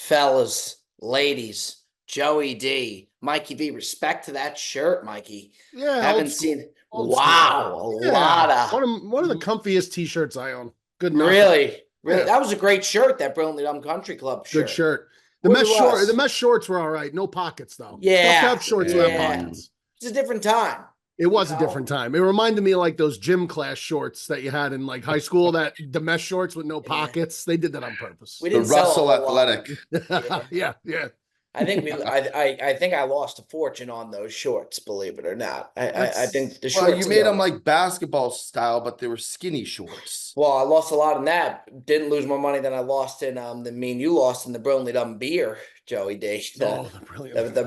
Fellas, ladies, Joey D, Mikey V, respect to that shirt, Mikey. Yeah, Haven't seen. old school. Wow, a lot Yeah, of one of the comfiest t-shirts I own. Good knockout. really. Yeah, That was a great shirt, that Brilliantly Dumb Country Club good shirt. shirt. Really was. The mesh shorts were all right. No pockets though. Left Yeah, out shorts without yeah. pockets. It's a different time. It was a different time. It reminded me of like those gym class shorts that you had in like high school, that the mesh shorts with no Yeah. pockets. They did that on purpose. We The didn't sell a Russell whole lot. Athletic. Yeah, yeah. I think I lost a fortune on those shorts, believe it or not. I think the shorts. Well, you made them like basketball style, but they were skinny shorts. Well, I lost a lot in that. Didn't lose more money than I lost in the mean you lost in the Brilliantly Dumb beer, Joey D. The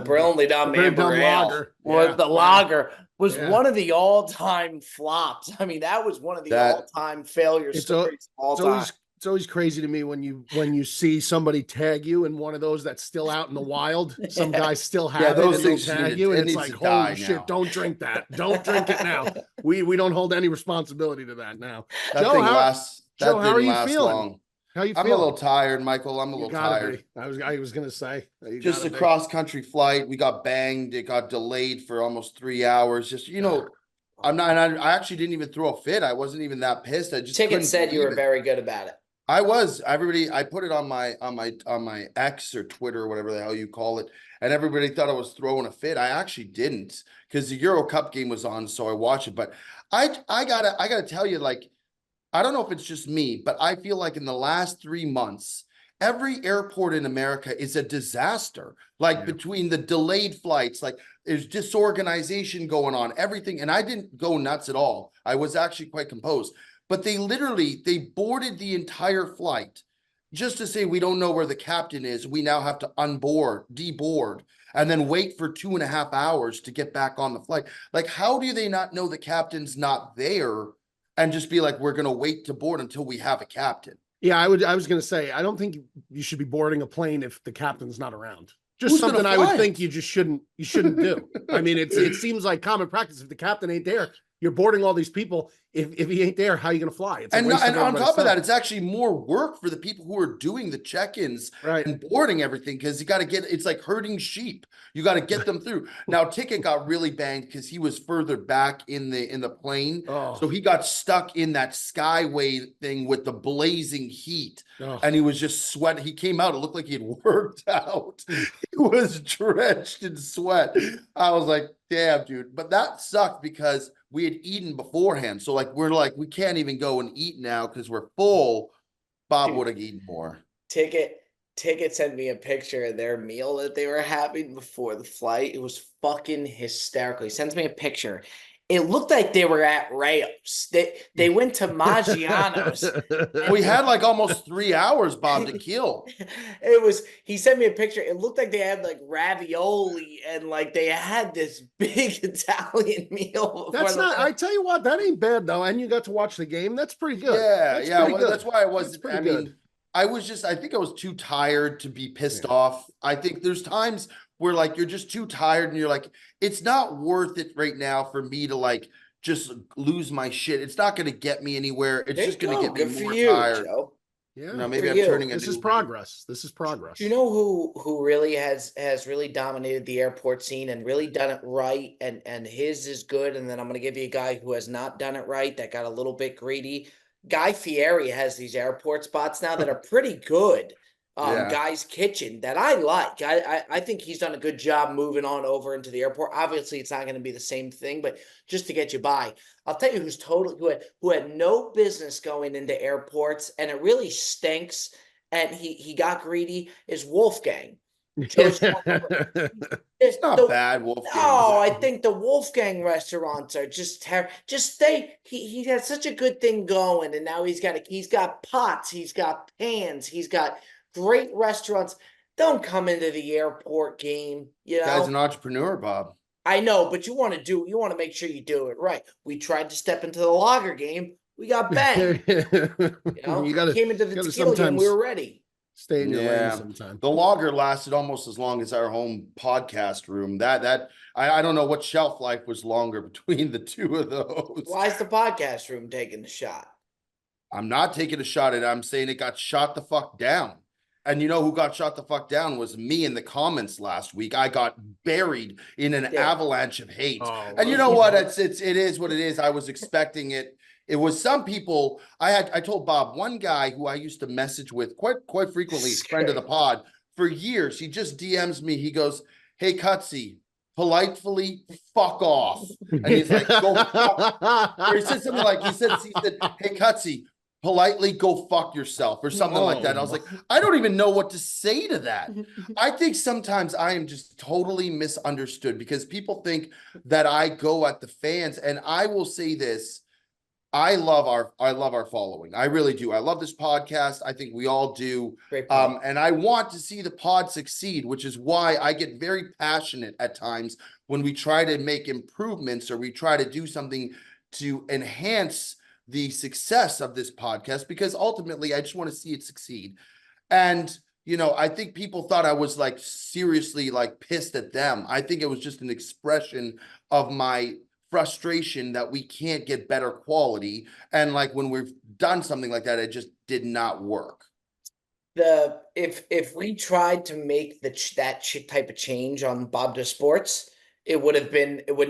Brilliantly Dumb Amber Ale. lager. Well, the lager was Yeah. one of the all-time flops. I mean, that was one of the all-time failure stories of all time. It's always crazy to me when you see somebody tag you in one of those that's still out in the wild. Some guys still have those it and things tag need you, to- and it it's needs like, to die holy shit, now. don't drink that. Don't drink it now. We don't hold any responsibility to that now. That Joe, thing how, lasts. That Joe, how didn't are you last feeling? long. How you I'm feeling? a little tired, Michael. I'm a You little gotta tired. be. I was gonna say Just a cross-country flight. We got banged. It got delayed for almost 3 hours. Just, I'm not, and I actually didn't even throw a fit. I wasn't even that pissed. I just Ticket couldn't said you believe were it. very good about it. I was. I put it on my X or Twitter or whatever the hell you call it, and everybody thought I was throwing a fit. I actually didn't, because the Euro Cup game was on, so I watched it. But I gotta tell you, like, I don't know if it's just me, but I feel like in the last 3 months, every airport in America is a disaster. Like, between the delayed flights, like there's disorganization going on, everything. And I didn't go nuts at all. I was actually quite composed. But they boarded the entire flight just to say, we don't know where the captain is. We now have to deboard, and then wait for 2.5 hours to get back on the flight. Like, how do they not know the captain's not there and just be like, we're going to wait to board until we have a captain? Yeah, I was gonna say, I don't think you should be boarding a plane if the captain's not around. Just Who's something gonna I would fly think you shouldn't do. I mean, it seems like common practice. If the captain ain't there, you're boarding all these people. If he ain't there, how are you gonna fly? It's And on top of that, it's actually more work for the people who are doing the check-ins and boarding everything, because you got to it's like herding sheep. You got to get them through. Now, Ticket got really banged because he was further back in the plane. So he got stuck in that skyway thing with the blazing heat. And he was just sweating. He came out, it looked like he had worked out. He was drenched in sweat. I was like, damn, dude. But that sucked because we had eaten beforehand. So we can't even go and eat now because we're full. Bob would have eaten more. Ticket sent me a picture of their meal that they were having before the flight. It was fucking hysterical. He sends me a picture. It looked like they were at Rayos. They went to Maggiano's. We had like almost 3 hours, Bob, to kill. He sent me a picture. It looked like they had like ravioli and like they had this big Italian meal. I tell you what, that ain't bad though. And you got to watch the game. That's pretty good. That's why I wasn't. I mean, I think I was too tired to be pissed off. I think there's times where like you're just too tired and you're like, it's not worth it right now for me to like just lose my shit. It's not going to get me anywhere. It's just going to get me more tired. Joe. Yeah, maybe I'm turning. This is progress. This is progress. Do you know who really has really dominated the airport scene and really done it right? And his is good. And then I'm going to give you a guy who has not done it right, that got a little bit greedy. Guy Fieri has these airport spots now that are pretty good. Guy's Kitchen that I like. I think he's done a good job moving on over into the airport. Obviously, it's not going to be the same thing, but just to get you by. I'll tell you who had no business going into airports, and it really stinks. And he got greedy. Is Wolfgang. It's not bad, Wolfgang. Oh, I think the Wolfgang restaurants are just terrible. He had such a good thing going, and now he's got pots, he's got pans, he's got great restaurants. Don't come into the airport game, Guy's an entrepreneur, Bob. I know, but you want to make sure you do it right. We tried to step into the lager game, we got banged. Came into the tequila game, we were ready. Stay in your lane sometime. The lager lasted almost as long as our home podcast room. I don't know what shelf life was longer between the two of those. Why is the podcast room taking the shot? I'm not taking a shot at it. I'm saying it got shot the fuck down. And you know who got shot the fuck down was me in the comments last week. I got buried in an avalanche of hate. Oh, And you know what? It is what it is. I was expecting it. It was some people. I told Bob, one guy who I used to message with quite frequently, friend of the pod for years. He just DMs me. He goes, "Hey, Cutsy, politely fuck off." And he's like, "Go fuck." Or he said something like, he said, "Hey, Cutsy, politely go fuck yourself," or something like that. And I was like, I don't even know what to say to that. I think sometimes I am just totally misunderstood because people think that I go at the fans. And I will say this. I love our following. I really do. I love this podcast. I think we all do. And I want to see the pod succeed, which is why I get very passionate at times when we try to make improvements or we try to do something to enhance the success of this podcast, because ultimately I just want to see it succeed. And, you know, I think people thought I was like seriously like pissed at them. I think it was just an expression of my frustration that we can't get better quality. And like when we've done something like that, it just did not work. If we tried to make that type of change on Bob to Sports, it would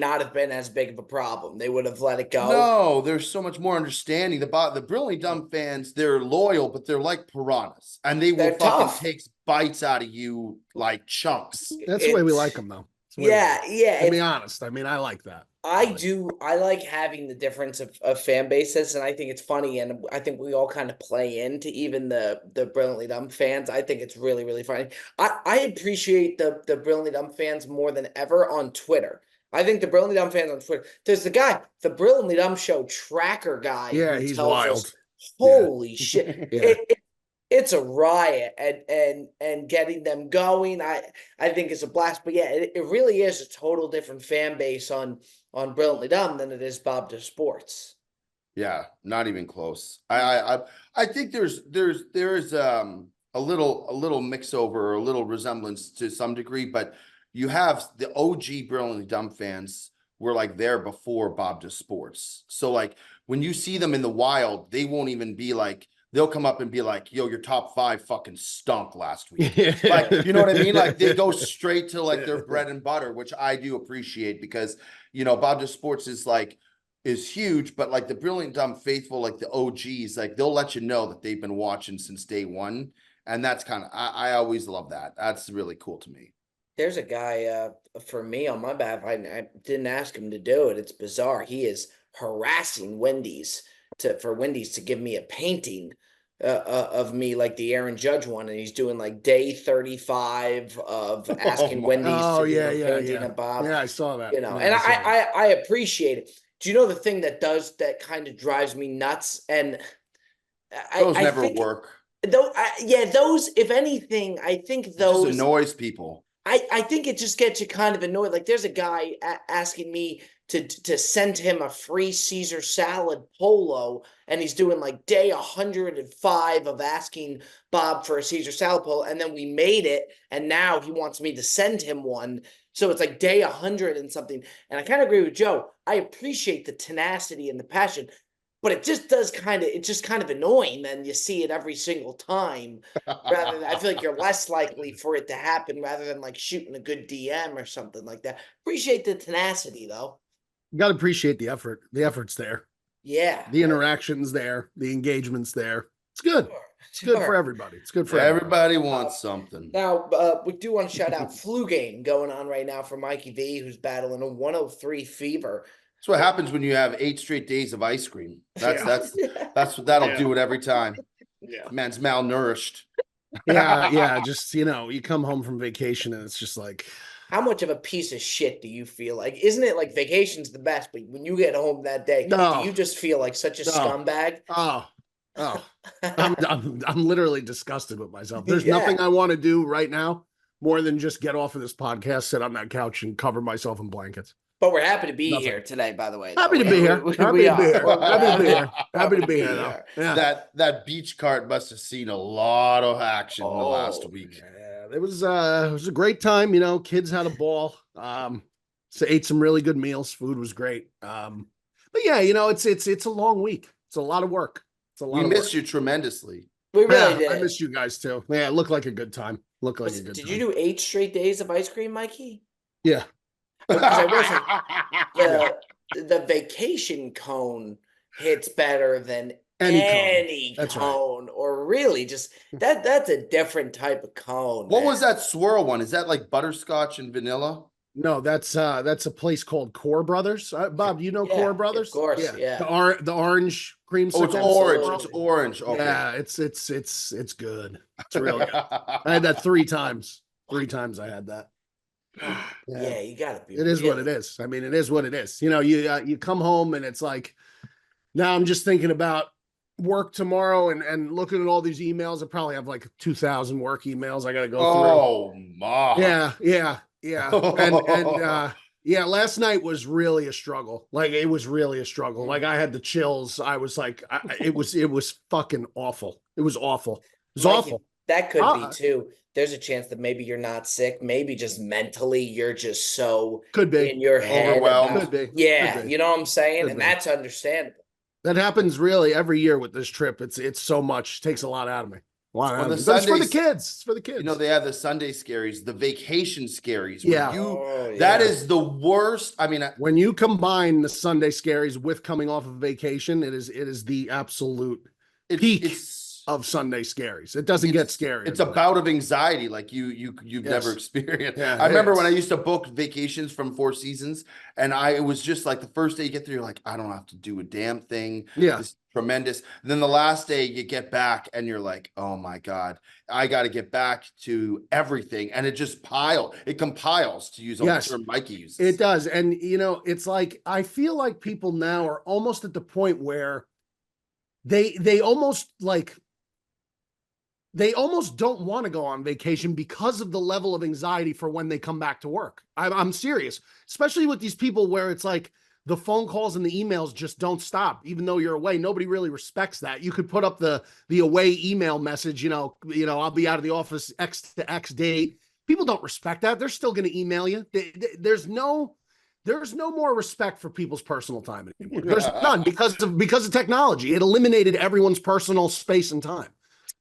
not have been as big of a problem. They would have let it go. No, there's so much more understanding. The Brilliantly Dumb fans, they're loyal, but they're like piranhas, and they're fucking tough. takes bites out of you like chunks. That's the way we like them, though. Yeah. To be honest, I mean, I like that. I do. I like having the difference of fan bases, and I think it's funny, and I think we all kind of play into even the Brilliantly Dumb fans. I think it's really, really funny. I appreciate the Brilliantly Dumb fans more than ever on Twitter. I think the Brilliantly Dumb fans on Twitter. There's the Brilliantly Dumb Show tracker guy. Yeah, he's wild. Us, holy shit! Yeah. It's a riot, and getting them going, I think it's a blast. But yeah, it really is a total different fan base on Brilliantly Dumb than it is Bob to Sports. Yeah, not even close. I think there is a little mix over or a little resemblance to some degree, but you have the OG Brilliantly Dumb fans were like there before Bob to Sports. So like when you see them in the wild, they won't even be like, they'll come up and be like, "Yo, your top 5 fucking stunk last week." Like, you know what I mean? Like they go straight to like their bread and butter, which I do appreciate because, you know, Bob to Sports is huge, but like the Brilliant Dumb faithful, like the OGs, like they'll let you know that they've been watching since day one. And that's kind of, I always love that. That's really cool to me. There's a guy, for me on my behalf, I didn't ask him to do it. It's bizarre. He is harassing Wendy's for Wendy's to give me a painting of me, like the Aaron Judge one, and he's doing like day 35 of asking Wendy's to give a painting of Bob. Yeah, I saw that. You know, yeah, and I appreciate it. Do you know the thing that kind of drives me nuts? And Those I never think, work. Though, those, if anything, I think those just annoys people. I think it just gets you kind of annoyed. Like there's a guy asking me to send him a free Caesar salad polo, and he's doing like day 105 of asking Bob for a Caesar salad polo, and then we made it, and now he wants me to send him one. So it's like day 100 and something. And I kind of agree with Joe. I appreciate the tenacity and the passion, but it just it's just kind of annoying. Then you see it every single time. Rather than, I feel like you're less likely for it to happen rather than like shooting a good DM or something like that. Appreciate the tenacity though. You got to appreciate the effort. The effort's there. Yeah. The interaction's there. The engagement's there. It's good. It's good for everybody. It's good for everybody. Wants something. Now, we do want to shout out Flu Game going on right now for Mikey V, who's battling a 103 fever. That's what happens when you have 8 straight days of ice cream. That's what that'll do it every time. Yeah. Man's malnourished. Yeah. Just, you know, you come home from vacation and it's just like, how much of a piece of shit do you feel like? Isn't it like vacation's the best, but when you get home that day, do you just feel like such a scumbag? Oh, I'm literally disgusted with myself. There's nothing I want to do right now more than just get off of this podcast, sit on that couch and cover myself in blankets. But we're happy to be here today, by the way. Happy to be here. Happy to be here. Yeah. That beach cart must have seen a lot of action in the last week. Yeah, it was a great time. You know, kids had a ball. So ate some really good meals. Food was great. But yeah, you know, it's a long week. It's a lot of work. It's a lot. We missed you tremendously. We really Yeah, I did. miss you guys too. Yeah, it looked like a good time. Looked like a good Did you time. do 8 straight days of ice cream, Mikey? Yeah. Because I will say Yeah. the vacation cone hits better than Any cone. any That's right. cone, or really just that's a different type of cone, What man. was that swirl one? Is that like butterscotch and vanilla? No, that's a place called Core Brothers. Bob, do you know Core Yeah, of Brothers? course, Yeah. yeah. The orange Oh, it's creamsicle orange. swirl. It's orange. Okay. Yeah, it's good. It's really good. I had that 3 times. 3 times I had that. Yeah. Yeah, you gotta be It is what it really. is. I mean, it is what it is. You know, you come home and it's like, now I'm just thinking about work tomorrow and looking at all these emails. I probably have like 2,000 work emails I got to go through. Oh my. Yeah. And last night was really a struggle. Like it was really a struggle. Like I had the chills. I was like, it was fucking awful. It was awful. It was Mikey, awful. that could be too. There's a chance that maybe you're not sick. Maybe just mentally you're just so Could be in your head overwhelmed. about- Could be. Yeah, Could be. you know what I'm saying? Could And be. that's understandable. That happens really every year with this trip. It's so much. Takes a lot out of me. A lot out of me. the But it's for the Sundays- kids. It's for the kids. You know, they have the Sunday scaries, the vacation scaries. Yeah. That Yeah. is the worst. I mean, When you combine the Sunday scaries with coming off of vacation, it is the absolute peak of Sunday scaries. It doesn't get scary. It's a bout of anxiety like you've Yes. never experienced. Yeah, I remember it when I is. used to book vacations from Four Seasons, and it was just like the first day you get there, you're like, I don't have to do a damn thing. Yeah. This is tremendous. And then the last day you get back and you're like, oh my God, I got to get back to everything. And it just compiles, to use a Yes. term Mikey uses. It does. And you know, it's like I feel like people now are almost at the point where they almost don't want to go on vacation because of the level of anxiety for when they come back to work. I'm serious, especially with these people where it's like the phone calls and the emails just don't stop, even though you're away. Nobody really respects that. You could put up the away email message, I'll be out of the office X to X date. People don't respect that. They're still going to email you. There's no more respect for people's personal time anymore. There's none because of technology. It eliminated everyone's personal space and time.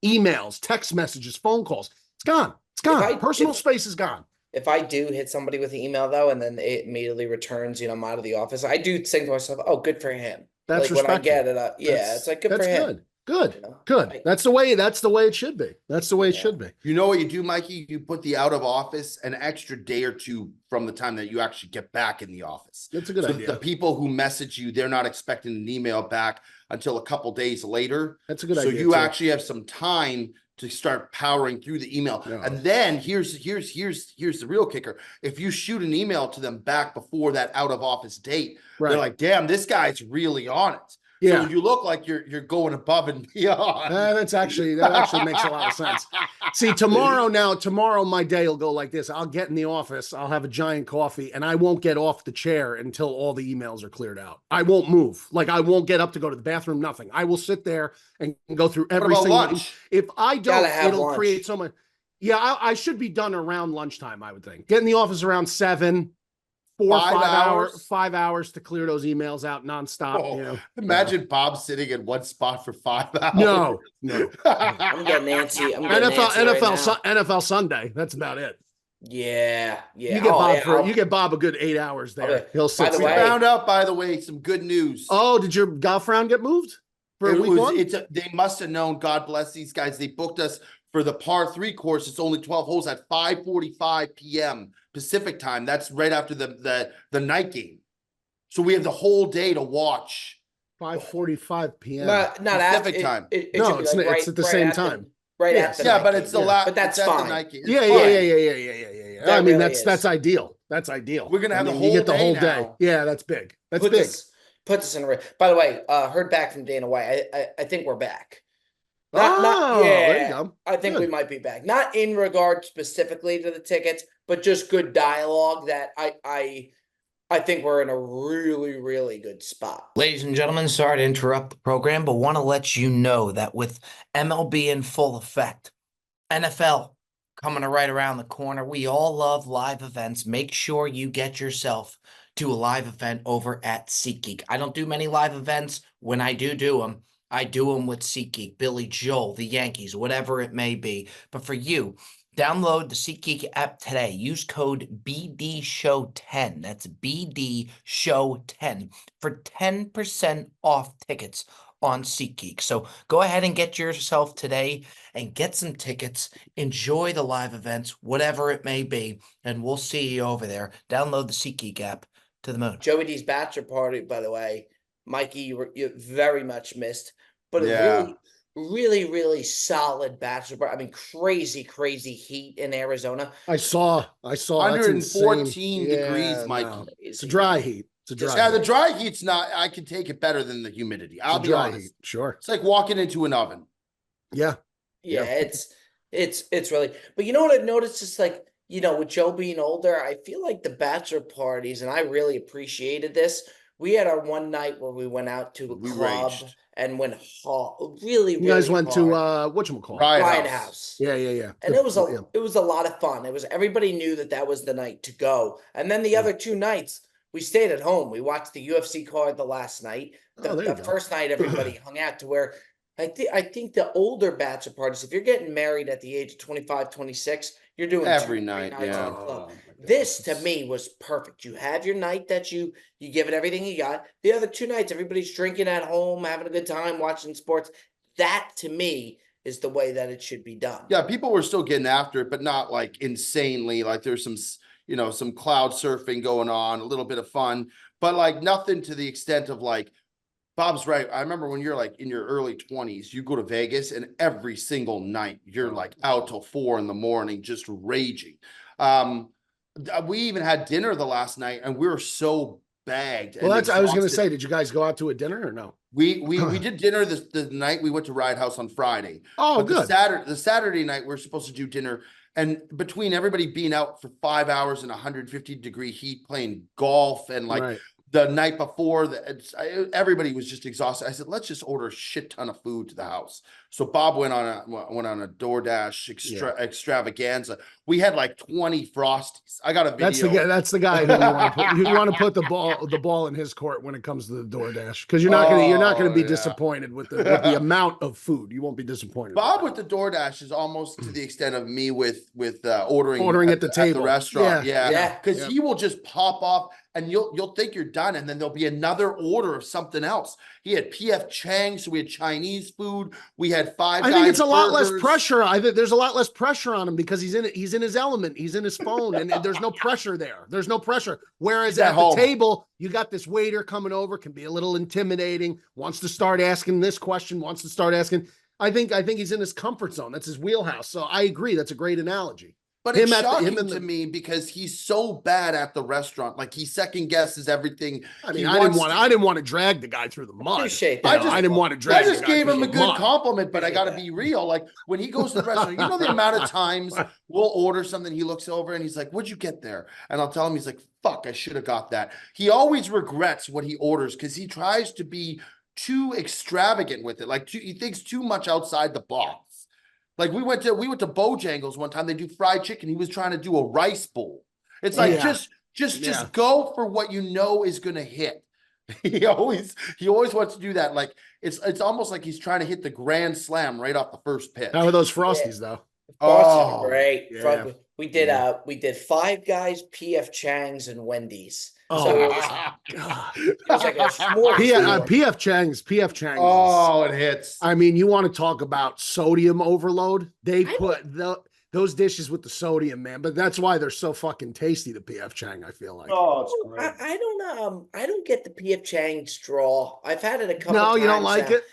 Emails, text messages, phone calls. It's gone. It's gone. Personal space is gone. If I do hit somebody with an email though, and then it immediately returns, I'm out of the office, I do think to myself, oh, good for him. That's like when I respectful. get it, it's like good for him. Good. You know? Good. That's the way it should be. That's the way it should be. You know what you do, Mikey? You put the out of office an extra day or two from the time that you actually get back in the office. That's a good idea. The people who message you, they're not expecting an email back until a couple days later. That's a good idea. So you actually have some time to start powering through the email. No. And then here's the real kicker. If you shoot an email to them back before that out of office date, Right. they're like, damn, this guy's really on it. Yeah. So you look like you're going above and beyond. That actually makes a lot of sense. See, tomorrow my day will go like this. I'll get in the office, I'll have a giant coffee, and I won't get off the chair until all the emails are cleared out. I won't move. Like I won't get up to go to the bathroom, nothing. I will sit there and go through every What about single lunch? If I don't, it'll lunch. create so much. Yeah, I should be done around lunchtime, I would think. Get in the office around 7, 5 hours to clear those emails out nonstop. Imagine Bob sitting in one spot for 5 hours. No. I'm getting Nancy. NFL Sunday. That's about it. Yeah. You get Bob a good 8 hours there. Okay. He'll sit. By the We way- found out, by the way, some good news. Oh, did your golf round get moved for week one? They must have known. God bless these guys. They booked us for the par 3 course. It's only 12 holes at 5:45 p.m. Pacific time. That's right after the night game. So we have the whole day to watch. 5:45 p.m. Not Pacific after, time. It No, should be it's like it's at the same time. Right Yes. at the Yeah, night but game. it's the Yeah. last. But that's it's at the fine. night game. It's Yeah. fine. That I mean, really that's is. ideal. That's ideal. We're gonna have the you whole get the day whole now. day. Yeah, that's big. That's Puts big. us in a. By the way, heard back from Dana White. I think we're back. There you go. I think Good. we might be back. Not in regard specifically to the tickets, but just good dialogue that I think we're in a really, really good spot. Ladies and gentlemen, sorry to interrupt the program, but want to let you know that with MLB in full effect, NFL coming right around the corner, we all love live events. Make sure you get yourself to a live event over at SeatGeek. I don't do many live events. When I do them, I do them with SeatGeek, Billy Joel, the Yankees, whatever it may be. But for you, download the SeatGeek app today. Use code BDShow10. That's BDShow10 for 10% off tickets on SeatGeek. So go ahead and get yourself today and get some tickets. Enjoy the live events, whatever it may be, and we'll see you over there. Download the SeatGeek app to the moon. Joey D's bachelor party, by the way, Mikey, you very much missed, but a Yeah. really solid bachelor party. I mean, crazy heat in Arizona. I saw. That's insane. 114 degrees, Yeah, Mikey. no. It's a dry heat. It's a dry Yeah, heat. the dry heat's not, I can take it better than the humidity. I'll be honest. Heat. Sure. It's like walking into an oven. Yeah. Yeah, it's really, but you know what I've noticed? It's like, with Joe being older, I feel like the bachelor parties, and I really appreciated this. We had our one night where we went out to a club raged. and went really, You guys went hard. to whatchamacallit? Riot House. Yeah. And it was a lot of fun. Everybody knew that was the night to go. And then the other two nights, we stayed at home. We watched the UFC card the last night. The first night, everybody hung out to where I think the older bachelor parties, if you're getting married at the age of 25, 26, you're doing Every 2-3 night, nights yeah. in the club. Oh, This to me was perfect. You have your night that you give it everything you got. The other two nights, everybody's drinking at home, having a good time, watching sports. That to me is the way that it should be done. Yeah, people were still getting after it, but not like insanely. Like there's some, some cloud surfing going on, a little bit of fun, but like nothing to the extent of like, Bob's right. I remember when you're like in your early 20s, you go to Vegas and every single night you're like out till 4 a.m, just raging. We even had dinner the last night and we were so bagged. Well, I was going to say, did you guys go out to a dinner or no? We did dinner the night we went to Riot House on Friday. Oh, but good. The Saturday night we're supposed to do dinner, and between everybody being out for 5 hours in 150-degree heat playing golf and like. Right. The night before, everybody was just exhausted. I said, let's just order a shit ton of food to the house. So Bob went on a DoorDash extravaganza. We had like 20 Frosties. I got a video. That's the guy who you want to put the ball in his court when it comes to the DoorDash, because you're not gonna be disappointed with the amount of food. You won't be disappointed. Bob with the DoorDash is almost to the extent of me with ordering at the table at the restaurant. Yeah. Because he will just pop off. And you'll think you're done, and then there'll be another order of something else. He had PF Chang, so we had Chinese food. We had Five Guys. I think it's a lot burgers. less pressure. I think there's a lot less pressure on him because he's in his element. He's in his phone, and there's no pressure there. There's no pressure. Whereas at the table, you got this waiter coming over, can be a little intimidating. Wants to start asking this question. Wants to start asking. I think he's in his comfort zone. That's his wheelhouse. So I agree. That's a great analogy. But it's shocking to me because he's so bad at the restaurant. Like he second guesses everything. I mean, I didn't want to drag the guy through the mud. I didn't want to drag. I just gave him a good compliment, but I got to be real. Like when he goes to the restaurant, you know the amount of times we'll order something, he looks over and he's like, "What'd you get there?" And I'll tell him, he's like, "Fuck, I should have got that." He always regrets what he orders because he tries to be too extravagant with it. Like he thinks too much outside the box. Like we went to Bojangles one time. They do fried chicken. He was trying to do a rice bowl. It's like just go for what you know is going to hit. He always wants to do that. Like it's almost like he's trying to hit the grand slam right off the first pitch. How are those Frosties though? Frosties are great. Yeah. We did Five Guys, PF Chang's, and Wendy's. Oh, so it was like a smorgasbord. PF Chang's. Oh, it hits. I mean, you want to talk about sodium overload? They put those dishes with the sodium, man. But that's why they're so fucking tasty. The PF Chang, I feel like. Oh, it's great. I don't get the PF Chang straw. I've had it a couple times. No, you don't like it?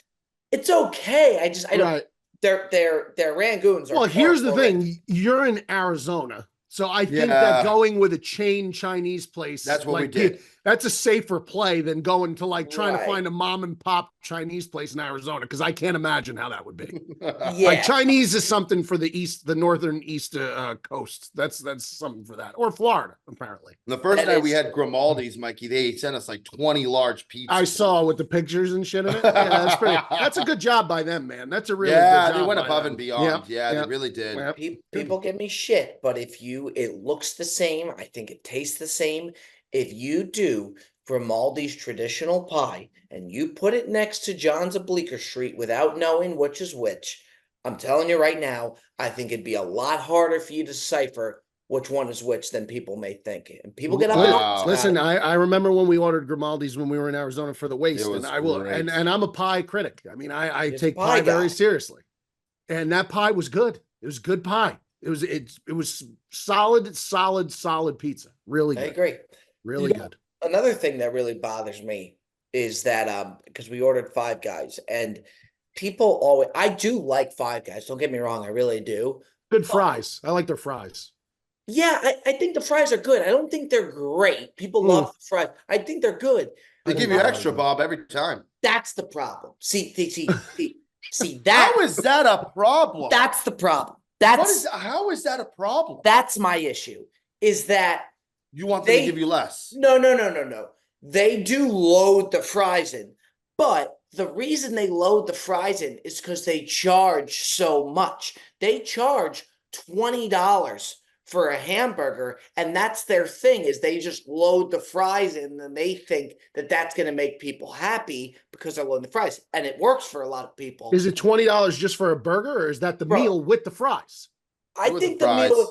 It's okay. I don't. Right. Their Rangoons are. Well, here's the thing. You're in Arizona. So I think that going with a chain Chinese place, that's what we did. That's a safer play than going to trying to find a mom and pop Chinese place in Arizona, because I can't imagine how that would be. Like Chinese is something for the northern east coast. That's something for that, or Florida apparently. The first night we had Grimaldi's, Mikey. They sent us like 20 large pizzas. I saw with the pictures and shit in it. Yeah, that's a good job by them, man. That's a really good job. They went above and beyond. Yeah, they really did. People give me shit, but it looks the same. I think it tastes the same. If you do Grimaldi's traditional pie and you put it next to John's of Bleecker Street without knowing which is which, I'm telling you right now, I think it'd be a lot harder for you to decipher which one is which than people may think. And people get up in arms Wow. about Listen, it. I remember when we ordered Grimaldi's when we were in Arizona for the waste, and was I will, great. and I'm a pie critic. I mean, I He's a take pie pie very guy. seriously, and that pie was good. It was good pie. It was solid pizza. Really I good. agree. Really You know, good. Another thing that really bothers me is that because we ordered Five Guys and people always I do like Five Guys, don't get me wrong, I really do. Good But fries. I like their fries. yeah, I think the fries are good. I don't think they're great. People Mm. love the fries. I think they're good. They I give think you they're extra, good. Bob, every time. That's the problem. See How that is that a problem? that's the problem. How is that a problem? That's my issue. Is that You want them they to give you less. no. They do load the fries in, but the reason they load the fries in is because they charge so much. They charge $20 for a hamburger, and that's their thing. Is they just load the fries in, and they think that that's going to make people happy because they're loading the fries, and it works for a lot of people. Is it $20 just for a burger, or is that the Bro. meal with the fries? I With the think the meal. fries.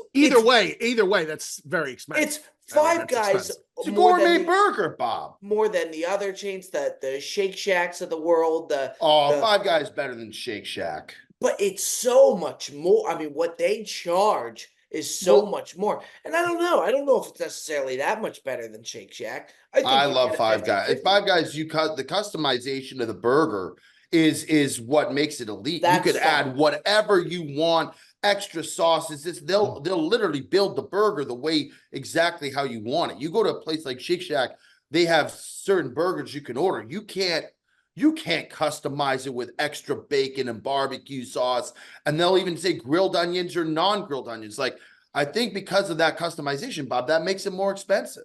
Either way, that's very expensive. It's I mean, Five that's Guys expensive. It's a more than gourmet the, burger, Bob. more than the other chains, the Shake Shacks of the world. Oh, the- Five Guys better than Shake Shack. But it's so much more. I mean, what they charge is so much more. And I don't know. I don't know if it's necessarily that much better than Shake Shack. think I you love get a Five Guys. 50-50. At Five Guys, you cut the customization of the burger is what makes it elite. That's you could add fine. whatever you want, extra sauces. They'll literally build the burger the way exactly how you want it. You go to a place like Shake Shack, they have certain burgers you can order. You can't customize it with extra bacon and barbecue sauce. And they'll even say grilled onions or non-grilled onions. Like, I think because of that customization, Bob, that makes it more expensive.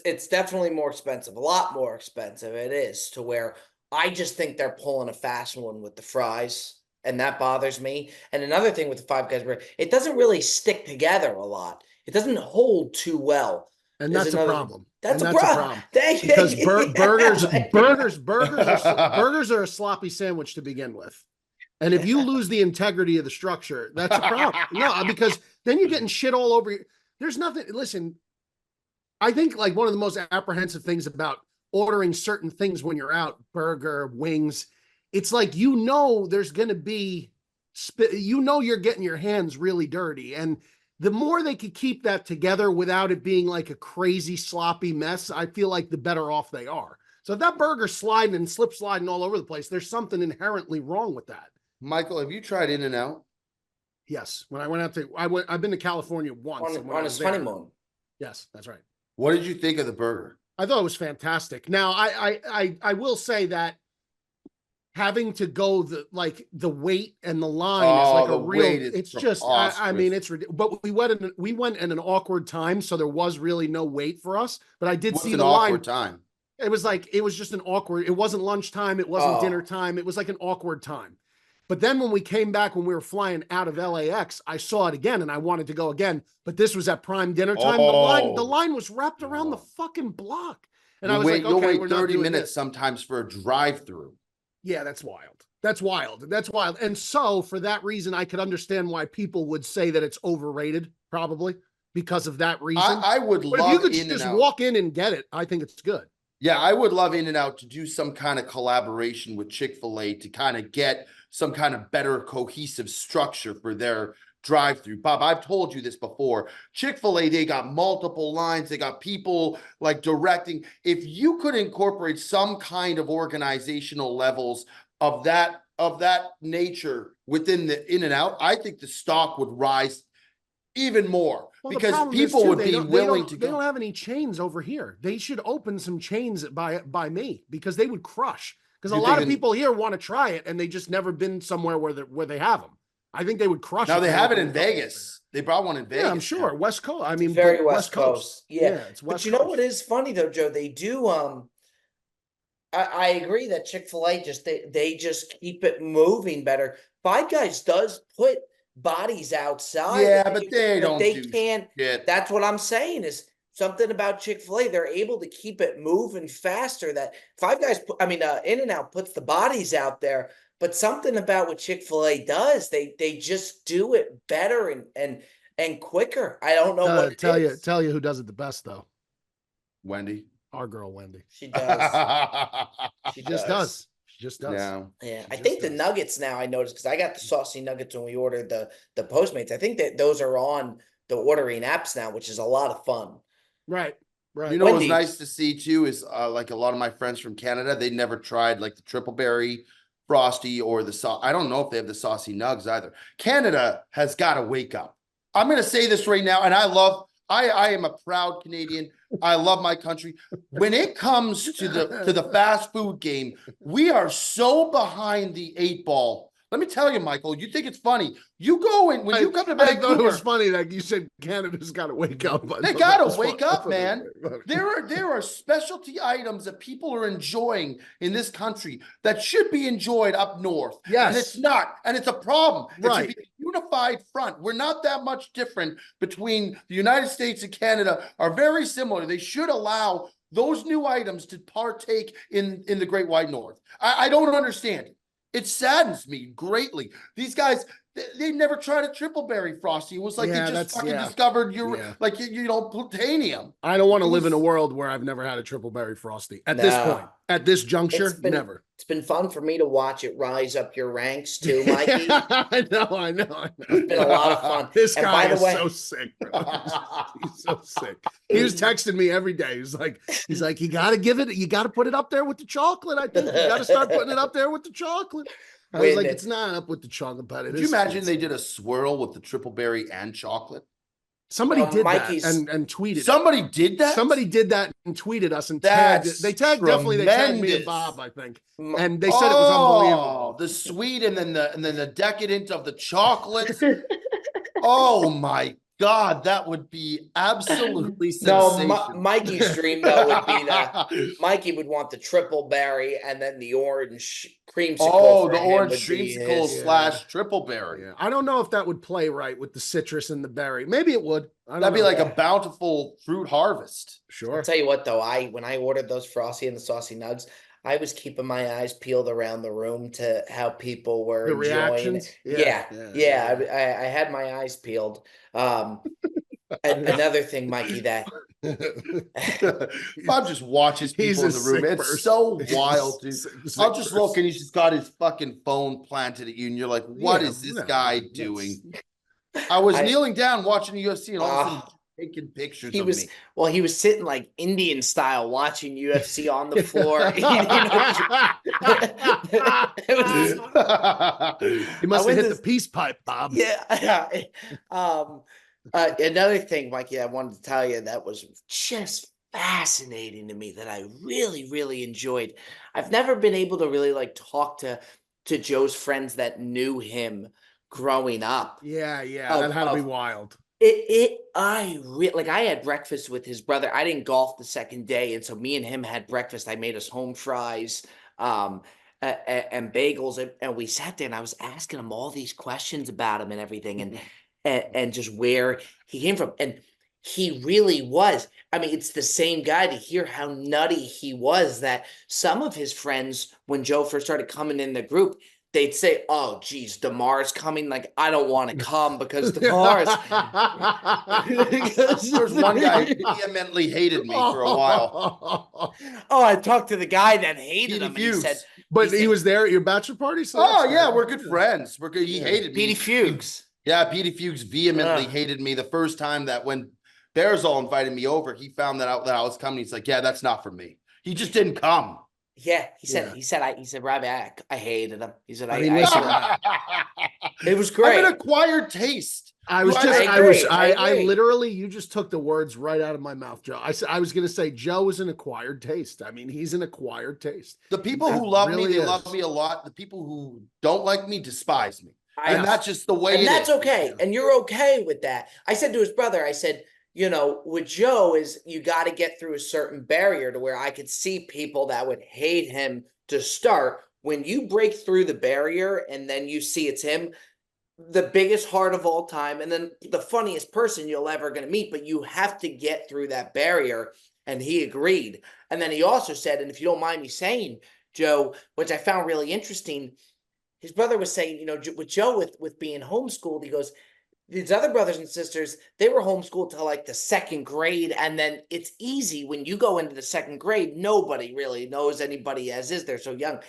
It's definitely more expensive, a lot more expensive. It is to where I just think they're pulling a fast one with the fries, and that bothers me. And another thing with the Five Guys burger, it doesn't really stick together a lot. It doesn't hold too well. And Is that's a another- problem. That's And a that's a problem. problem. Thank you. Because Yeah. burgers are a sloppy sandwich to begin with. And if you lose the integrity of the structure, that's a problem. No, because then you're getting shit all over you. There's nothing. Listen, I think like one of the most apprehensive things about ordering certain things when you're out, burger, wings, it's like, there's going to be, you're getting your hands really dirty. And the more they could keep that together without it being like a crazy sloppy mess, I feel like the better off they are. So if that burger's sliding and slip sliding all over the place, there's something inherently wrong with that. Michael, have you tried In-N-Out? Yes. When I went out I've been to California once. and when I on was his there- honeymoon. Yes, that's right. What did you think of the burger? I thought it was fantastic. Now, I will say that having to go the wait and the line is Oh, like a the real. wait is It's just. I mean, preposterous. it's ridiculous. But we went in an awkward time, so there was really no wait for us. But I did What's see an the awkward line. time? It was just an awkward. It wasn't lunchtime. It wasn't Oh. dinner time. It was like an awkward time. But then when we came back, when we were flying out of LAX, I saw it again and I wanted to go again. But this was at prime dinner time. The Oh. line was wrapped around the Oh. fucking block. And You I was like, you'll okay, wait we're not 30 doing minutes this. sometimes for a drive-through. Yeah, that's wild. That's wild. That's wild. And so for that reason, I could understand why people would say that it's overrated, probably because of that reason. I would But if you love could just In-N-Out. walk in and get it, I think it's good. Yeah, I would love In-N-Out to do some kind of collaboration with Chick-fil-A to kind of get some kind of better cohesive structure for their drive-through. Bob, I've told you this before. Chick-fil-A, they got multiple lines. They got people like directing. If you could incorporate some kind of organizational levels of that nature within the In-N-Out, I think the stock would rise even more Well, the because problem is, people too, would they be don't- willing to They go. don't have any chains over here. They should open some chains by me because they would crush. Because a You lot of thinking- people here want to try it and they just never been somewhere where they have them. I think they would crush. Now if they have it opened in a couple Vegas. They brought one in Vegas. Yeah, I'm sure. West Coast. I mean, Very but West Coast. Yeah. it's But West you know Coast. what is funny though, Joe? They do I agree that Chick-fil-A they just keep it moving better. Five Guys does put bodies outside. Yeah, but they don't they do can't. shit. That's what I'm saying is something about Chick-fil-A, they're able to keep it moving faster. That Five Guys, In-N-Out puts the bodies out there, but something about what Chick-fil-A does, they just do it better and quicker. I don't know what it is. Tell you who does it the best though. Wendy. Our girl Wendy. She does. She just does. She just does. Yeah. Yeah, I think the nuggets now I noticed because I got the saucy nuggets when we ordered the Postmates. I think that those are on the ordering apps now, which is a lot of fun. Right. Right. You know what's Wendy's. nice to see too is like a lot of my friends from Canada, they never tried like the triple berry frosty or the sauce. I don't know if they have the saucy nugs either. Canada has got to wake up. I'm going to say this right now, and I am a proud Canadian. I love my country. When it comes to the fast food game, we are so behind the 8 ball. Let me tell you, Michael, you think it's funny. You go in when you come to Vancouver. I thought it was funny that you said Canada's got to wake up. They got to wake up, man. There are specialty items that people are enjoying in this country that should be enjoyed up north. Yes. And it's not. And it's a problem. Right. It should be a unified front. We're not that much different between the United States and Canada, are very similar. They should allow those new items to partake in the Great White North. I don't understand it. It saddens me greatly. These guys, they never tried a triple berry frosty. It was like they just fucking discovered plutonium. I don't want to live in a world where I've never had a triple berry frosty at this point. At this juncture, never. It's been fun for me to watch it rise up your ranks too, Mikey. I know. It's been a lot of fun. This guy is so sick, bro. He's so sick. He was texting me every day. He's like, you gotta put it up there with the chocolate. I think you gotta start putting it up there with the chocolate. I was like, it's not up with the chocolate, but it is. Could you imagine they did a swirl with the triple berry and chocolate? Somebody did that and tweeted. Somebody did that? Somebody did that and tweeted us and tagged it. They tagged me and Bob, I think. And they said it was unbelievable. The sweet and then the decadent of the chocolate. Oh my God, that would be absolutely sensational. No, Mikey's dream though would be that Mikey would want the triple berry and then the orange creamsicle. Oh, the orange creamsicle / triple berry. Yeah. I don't know if that would play right with the citrus and the berry. Maybe it would. That'd be like a bountiful fruit harvest. Sure. I'll tell you what though, when I ordered those Frosty and the Saucy Nugs, I was keeping my eyes peeled around the room to how people were the enjoying reactions. I had my eyes peeled. Another thing, Mikey, that Bob just watches people in the room. It's so wild, dude. I'll just look and he's just got his fucking phone planted at you, and you're like, "What is this guy doing?" I was kneeling down watching the UFC, and all of a sudden taking pictures of me. Well, he was sitting like Indian style watching UFC on the floor. He must have hit the peace pipe, Bob. Yeah. Another thing, Mikey, I wanted to tell you that was just fascinating to me that I really, really enjoyed. I've never been able to really like talk to Joe's friends that knew him growing up. Yeah, that had to be wild. I had breakfast with his brother. I didn't golf the second day, and so me and him had breakfast. I made us home fries and bagels, and we sat there, and I was asking him all these questions about him and everything, and just where he came from. And he really was. I mean, it's the same guy. To hear how nutty he was, that some of his friends, when Joe first started coming in the group, they'd say, "Oh, geez, DeMar's coming. Like, I don't want to come because DeMar's." There's one guy who vehemently hated me for a while. Oh, I talked to the guy that hated him. And he said, he was there at your bachelor party. So we're good friends. We're good. He hated me. Petey Fuchs. Yeah, Petey Fuchs vehemently hated me the first time that when Beardown invited me over, he found that out that I was coming. He's like, "Yeah, that's not for me." He just didn't come. Yeah, he said, Robbie, I hated him. He said, it was great. I'm an acquired taste. I literally, you just took the words right out of my mouth, Joe. I was going to say, Joe is an acquired taste. I mean, he's an acquired taste. The people who love me, they love me a lot. The people who don't like me despise me. And that's just the way it is. And that's okay. And you're okay with that. I said to his brother, I said, with Joe is you got to get through a certain barrier to where I could see people that would hate him to start. When you break through the barrier and then you see it's him, the biggest heart of all time, and then the funniest person you'll ever gonna meet, but you have to get through that barrier. And he agreed. And then he also said, and if you don't mind me saying, Joe, which I found really interesting, his brother was saying, with Joe with being homeschooled, he goes, these other brothers and sisters, they were homeschooled to like the second grade. And then it's easy when you go into the second grade, nobody really knows anybody as is. They're so young.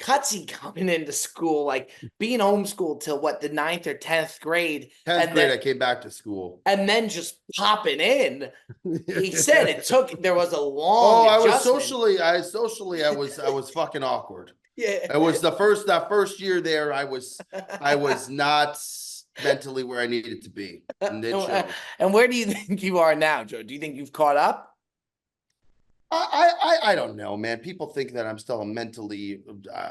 Cutsy coming into school, like being homeschooled till what, the 9th or 10th grade. 10th And grade, then I came back to school. and then just popping in. He said there was a Oh, long I was adjustment. I was fucking awkward. Yeah. It was that first year there. I was not mentally where I needed to be. And it showed. And where do you think you are now, Joe? Do you think you've caught up? I don't know, man. People think that I'm still a mentally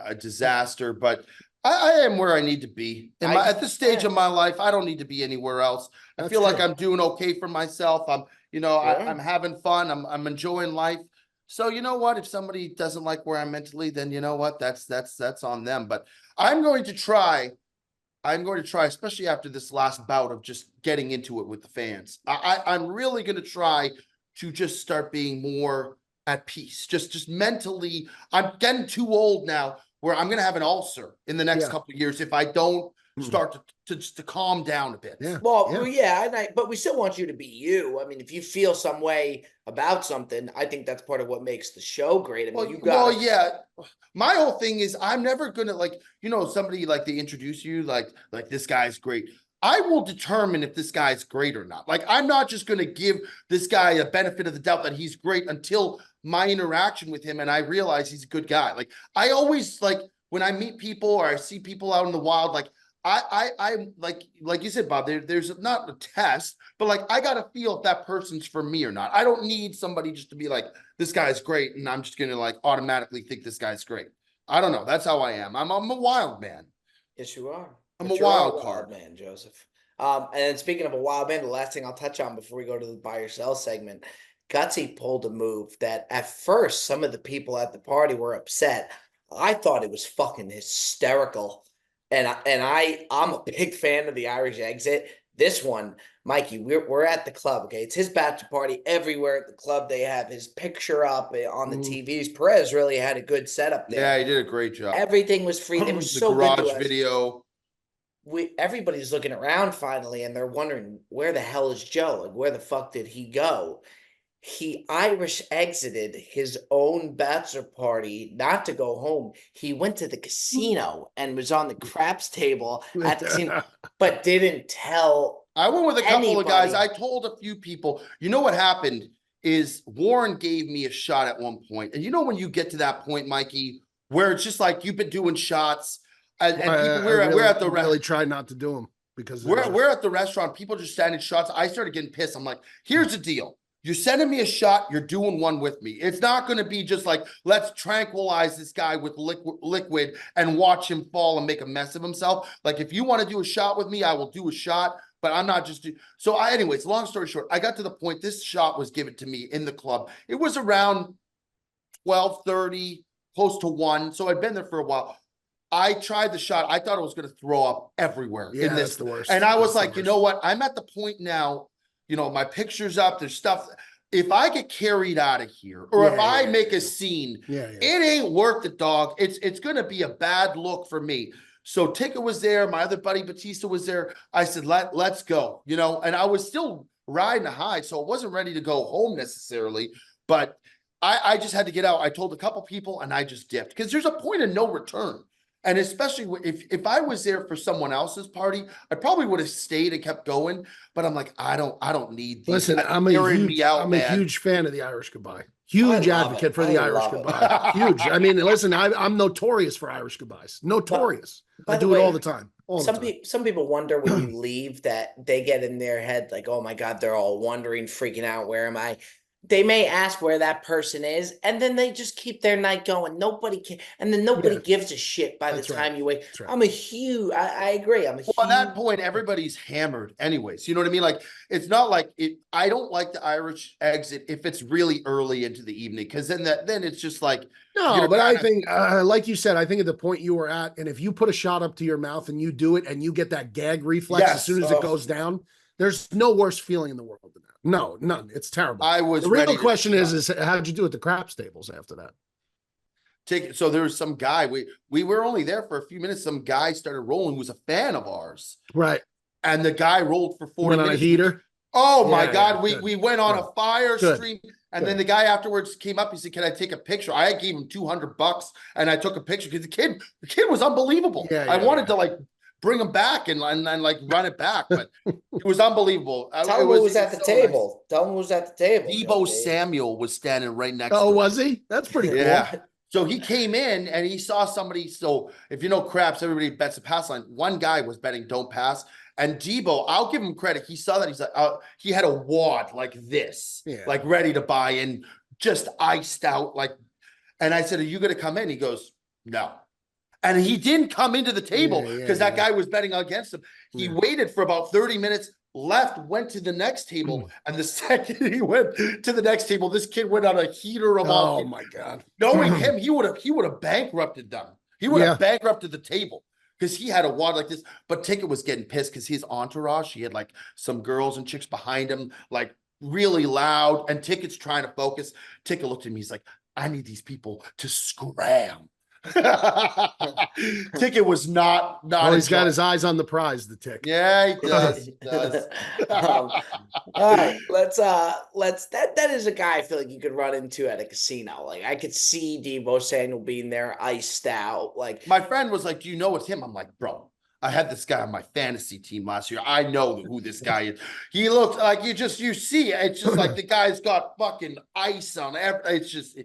a disaster, but I am where I need to be. At this stage of my life, I don't need to be anywhere else. I feel like I'm doing okay for myself. I'm having fun. I'm enjoying life. So you know what? If somebody doesn't like where I'm mentally, then you know what? That's on them. But I'm going to try. I'm going to try, especially after this last bout of just getting into it with the fans. I'm really going to try to just start being more at peace, just mentally. I'm getting too old now where I'm going to have an ulcer in the next couple of years if I don't start to calm down a bit. Yeah. Well, yeah, but we still want you to be you. I mean, if you feel some way about something, I think that's part of what makes the show great. I mean, yeah. My whole thing is I'm never gonna somebody like they introduce you like this guy's great. I will determine if this guy's great or not. Like I'm not just gonna give this guy a benefit of the doubt that he's great until my interaction with him and I realize he's a good guy. Like I always when I meet people or I see people out in the wild, like I like you said, Bob, there's not a test, but like I gotta feel if that person's for me or not. I don't need somebody just to be like, this guy's great, and I'm just gonna like automatically think this guy's great. I don't know. That's how I am. I'm a wild man. Yes, you are. I'm But a you're a wild card. man, Joseph. And then speaking of a wild man, the last thing I'll touch on before we go to the buy or sell segment, Gutsy pulled a move that at first some of the people at the party were upset. I thought it was fucking hysterical. I'm a big fan of the Irish exit. This one, Mikey, we're at the club, okay? It's his bachelor party. Everywhere at the club, they have his picture up on the TVs. Perez really had a good setup there. Yeah, he did a great job. Everything was free. They were The so good to garage us. video. Everybody's looking around finally, and they're wondering, where the hell is Joe? Like, where the fuck did he go? He Irish exited his own bachelor party not to go home. He went to the casino and was on the craps table at the casino, but didn't tell. I went with a couple of guys. anybody. I told a few people, you know what happened is Warren gave me a shot at one point. And you know when you get to that point, Mikey, where it's just like you've been doing shots and people we're at the really tried not to do them because we're at the restaurant, people just standing shots. I started getting pissed. I'm like, here's the deal. You're sending me a shot. You're doing one with me. It's not going to be just like, let's tranquilize this guy with liquid and watch him fall and make a mess of himself. Like, if you want to do a shot with me, I will do a shot, but I'm not just. So anyways, long story short, I got to the point, this shot was given to me in the club. It was around 12:30, close to 1. So I'd been there for a while. I tried the shot. I thought I was going to throw up everywhere in this. That's the worst. And I was like, you know what? I'm at the point now. My picture's up, there's stuff. If I get carried out of here, or if I make a scene, it ain't worth it, dog. It's going to be a bad look for me. So Ticket was there. My other buddy, Batista, was there. I said, let's go, and I was still riding a high. So I wasn't ready to go home necessarily, but I just had to get out. I told a couple people and I just dipped because there's a point of no return. And especially if I was there for someone else's party, I probably would have stayed and kept going. But I'm like, I don't need these. Listen, I'm a huge fan of the Irish goodbye. Huge advocate for the Irish goodbye. Huge. I mean, listen, I'm notorious for Irish goodbyes. Notorious. I do it all the time. Some people wonder when you leave that they get in their head like, oh my God, they're all wondering, freaking out. Where am I? they may ask where that person is, and then they just keep their night going. Nobody can, and then nobody Yeah. gives a shit by the That's time right. you wait. That's right. I'm a huge, I agree. I'm a Well, at that huge. point, everybody's hammered anyways. You know what I mean? Like, it's not like it. I don't like the Irish exit if it's really early into the evening, because then it's just like No, you're but I kind of think, like you said, I think at the point you were at, and if you put a shot up to your mouth and you do it and you get that gag reflex as soon yes. as it goes down, there's no worse feeling in the world than that. No, none. It's terrible. I was The real ready to question shut. is how'd you do at the craps tables after that? So there was some guy, we were only there for a few minutes. Some guy started rolling who was a fan of ours. Right. And the guy rolled for 40 Went on a minutes. heater. Oh my Yeah, God. yeah, We went on good. a fire Good. stream. And then the guy afterwards came up. He said, "Can I take a picture?" I gave him $200 and I took a picture because the kid was unbelievable. Yeah, I yeah, wanted yeah. to like bring him back and like run it back, but it was unbelievable. Tell It him who was at the so table. Tell him who was at the table. nice. Joe Debo Dave. Samuel was standing right next to Oh, him. was he? That's pretty cool. Yeah. So he came in and he saw somebody. So if you know craps, everybody bets the pass line. One guy was betting don't pass. And Debo, I'll give him credit. He saw that. He's like, he had a wad like this, Yeah. like ready to buy and just iced out. Like, and I said, "Are you going to come in?" He goes, "No." And he didn't come into the table because that guy was betting against him. He waited for about 30 minutes, left, went to the next table. And the second he went to the next table, this kid went on a heater of all. Oh my God. Knowing him, he would have bankrupted them. He would have bankrupted the table because he had a wad like this. But Ticket was getting pissed because his entourage, he had like some girls and chicks behind him, like really loud. And Ticket's trying to focus. Ticket looked at me. He's like, "I need these people to scram." Ticket was not. Oh, he's got his eyes on the prize, the tick. Yeah, he does. He does. All right, let's that is a guy I feel like you could run into at a casino. Like I could see Debo Samuel being there, iced out. Like My friend was like, "Do you know it's him?" I'm like, "Bro, I had this guy on my fantasy team last year. I know who this guy is." He looks like you see it. It's just like the guy's got fucking ice on everything. It's just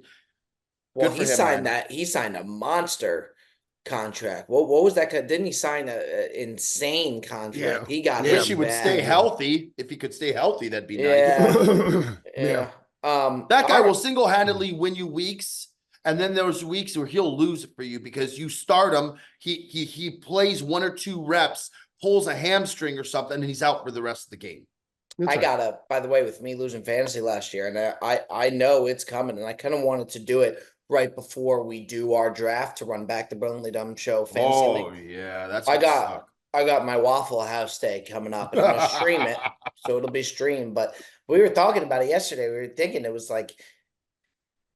well, good he for him, signed man. that. He signed a monster contract. What was that? Didn't he sign a insane contract? Yeah. He got Yeah. Wish him he would bad. stay healthy. If he could stay healthy, that'd be nice. Yeah. Yeah. That guy all will right. single-handedly win you weeks, and then there's weeks where he'll lose it for you because you start him. He plays 1 or 2 reps, pulls a hamstring or something, and he's out for the rest of the game. That's I right. got a, by the way, with me losing fantasy last year, and I know it's coming, and I kind of wanted to do it right before we do our draft to run back the Burnley Dumb Show fantasy league. Yeah, that's I gonna got suck. I got my Waffle House day coming up, and I'm gonna stream it, so it'll be streamed. But we were talking about it yesterday. We were thinking it was like,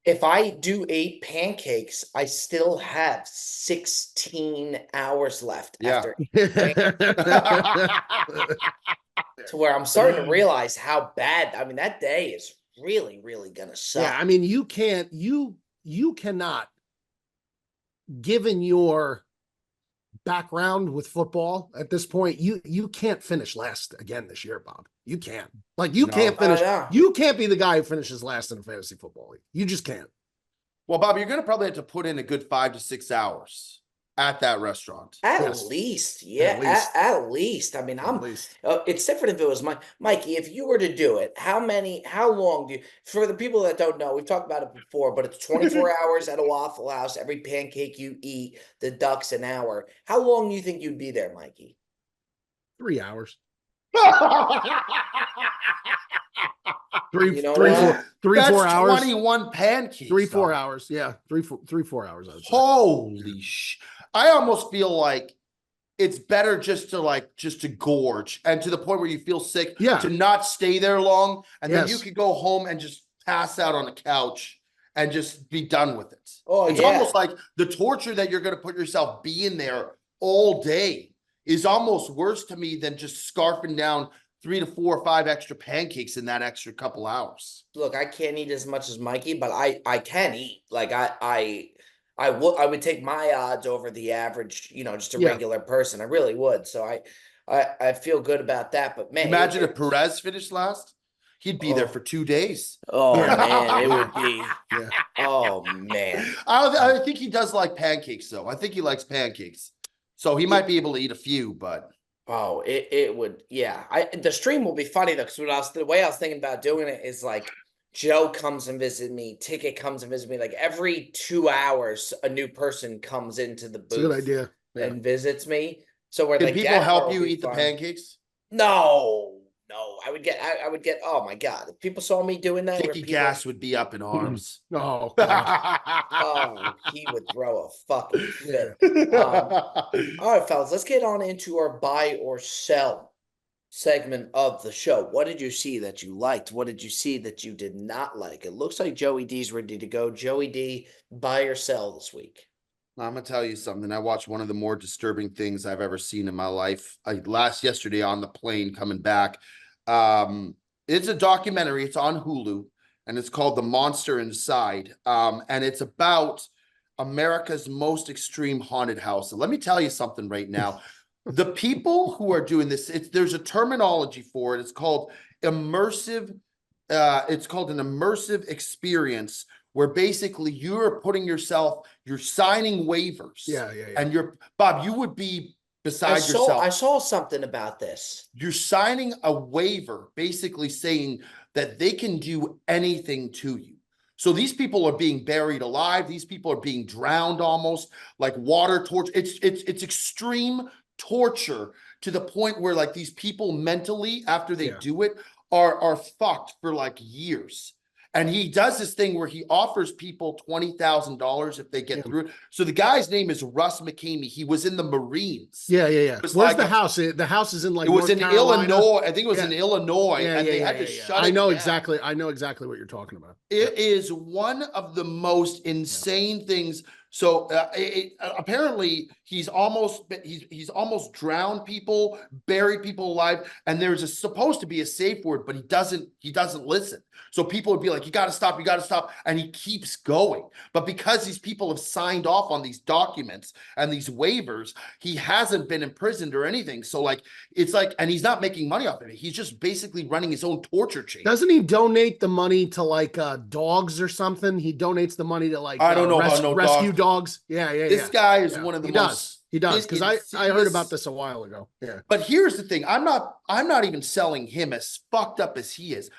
if I do 8 pancakes, I still have 16 hours left Yeah. after to where I'm starting to realize how bad. I mean, that day is really, really gonna suck. Yeah, I mean, you cannot, given your background with football at this point, you can't finish last again this year, Bob. You can't. Like you No. can't finish. know. You can't be the guy who finishes last in a fantasy football league. You just can't. Well, Bob, you're gonna probably have to put in a good 5 to 6 hours at that restaurant. At Yes. least, yeah, least. at least. I mean, At least. it's different if it was Mikey. If you were to do it, how long do you? For the people that don't know, we've talked about it before, but it's 24 hours at a Waffle House. Every pancake you eat, the duck's an hour. How long do you think you'd be there, Mikey? 3 hours. You know what? That's 4 hours. 21 pancakes. 3, 4 though. hours. Yeah. 3, 4 hours. I would say. Holy sh! I almost feel like it's better just to gorge and to the point where you feel sick. Yeah. To not stay there long, and then you Yes. could go home and just pass out on the couch and just be done with it. Oh, It's yeah. almost like the torture that you're going to put yourself being there all day is almost worse to me than just scarfing down 3 to 4 or 5 extra pancakes in that extra couple hours. Look, I can't eat as much as Mikey, but I can eat. Like I would take my odds over the average, just a Yeah. regular person. I really would. So I feel good about that. But man, Imagine if Perez finished last. He'd be there Oh. for 2 days. oh Yeah. man, it would be. Yeah. Oh man. I think he does like pancakes, though. I think he likes pancakes. So he might be able to eat a few, but Oh, it would. Yeah. The stream will be funny though, because the way I was thinking about doing it is like Joe comes and visit me, Ticket comes and visit me. Like every 2 hours, a new person comes into the It's a good booth idea. Yeah. and visits me. So we're Can like people that part help will you be eat the fun. pancakes? No, no, I would get. Oh my god, if people saw me doing that, where Tiki people, Gas would be up in arms. Oh, God. oh, he would throw a fucking Yeah. fit. All right, fellas, let's get on into our buy or sell segment of the show. What did you see that you liked? What did you see that you did not like? It looks like Joey D's ready to go. Joey D, buy or sell this week? I'm gonna tell you something. I watched one of the more disturbing things I've ever seen in my life. Yesterday on the plane coming back. It's a documentary. It's on Hulu, and it's called "The Monster Inside." And it's about America's most extreme haunted house. And let me tell you something right now. The people who are doing this, there's a terminology for it. It's called immersive. It's called an immersive experience, where basically you're putting yourself, you're signing waivers. Yeah. And Bob, you would be beside yourself. I saw something about this. You're signing a waiver, basically saying that they can do anything to you. So these people are being buried alive. These people are being drowned, almost like water torture. It's extreme torture, to the point where like these people mentally, after they do it, are fucked for like years. And he does this thing where he offers people $20,000 if they get through it. So the guy's name is Russ McCamey. He was in the Marines. Yeah. Was Where's like the house? The house is in like It was North in Carolina. Illinois. I think it was in Illinois, Yeah, and they had to shut it I know down. exactly. I know exactly what you're talking about. It is one of the most insane things. So apparently he's almost drowned people, buried people alive, and there's supposed to be a safe word, but he doesn't listen. So people would be like, you got to stop, and he keeps going. But because these people have signed off on these documents and these waivers, he hasn't been imprisoned or anything. So like it's like, and he's not making money off of it. He's just basically running his own torture chain. Doesn't he donate the money to like dogs or something? He donates the money to like I don't know about no rescue dogs. Yeah. This guy is one of the most. He does, because I heard about this a while ago. Yeah. But here's the thing: I'm not even selling him as fucked up as he is.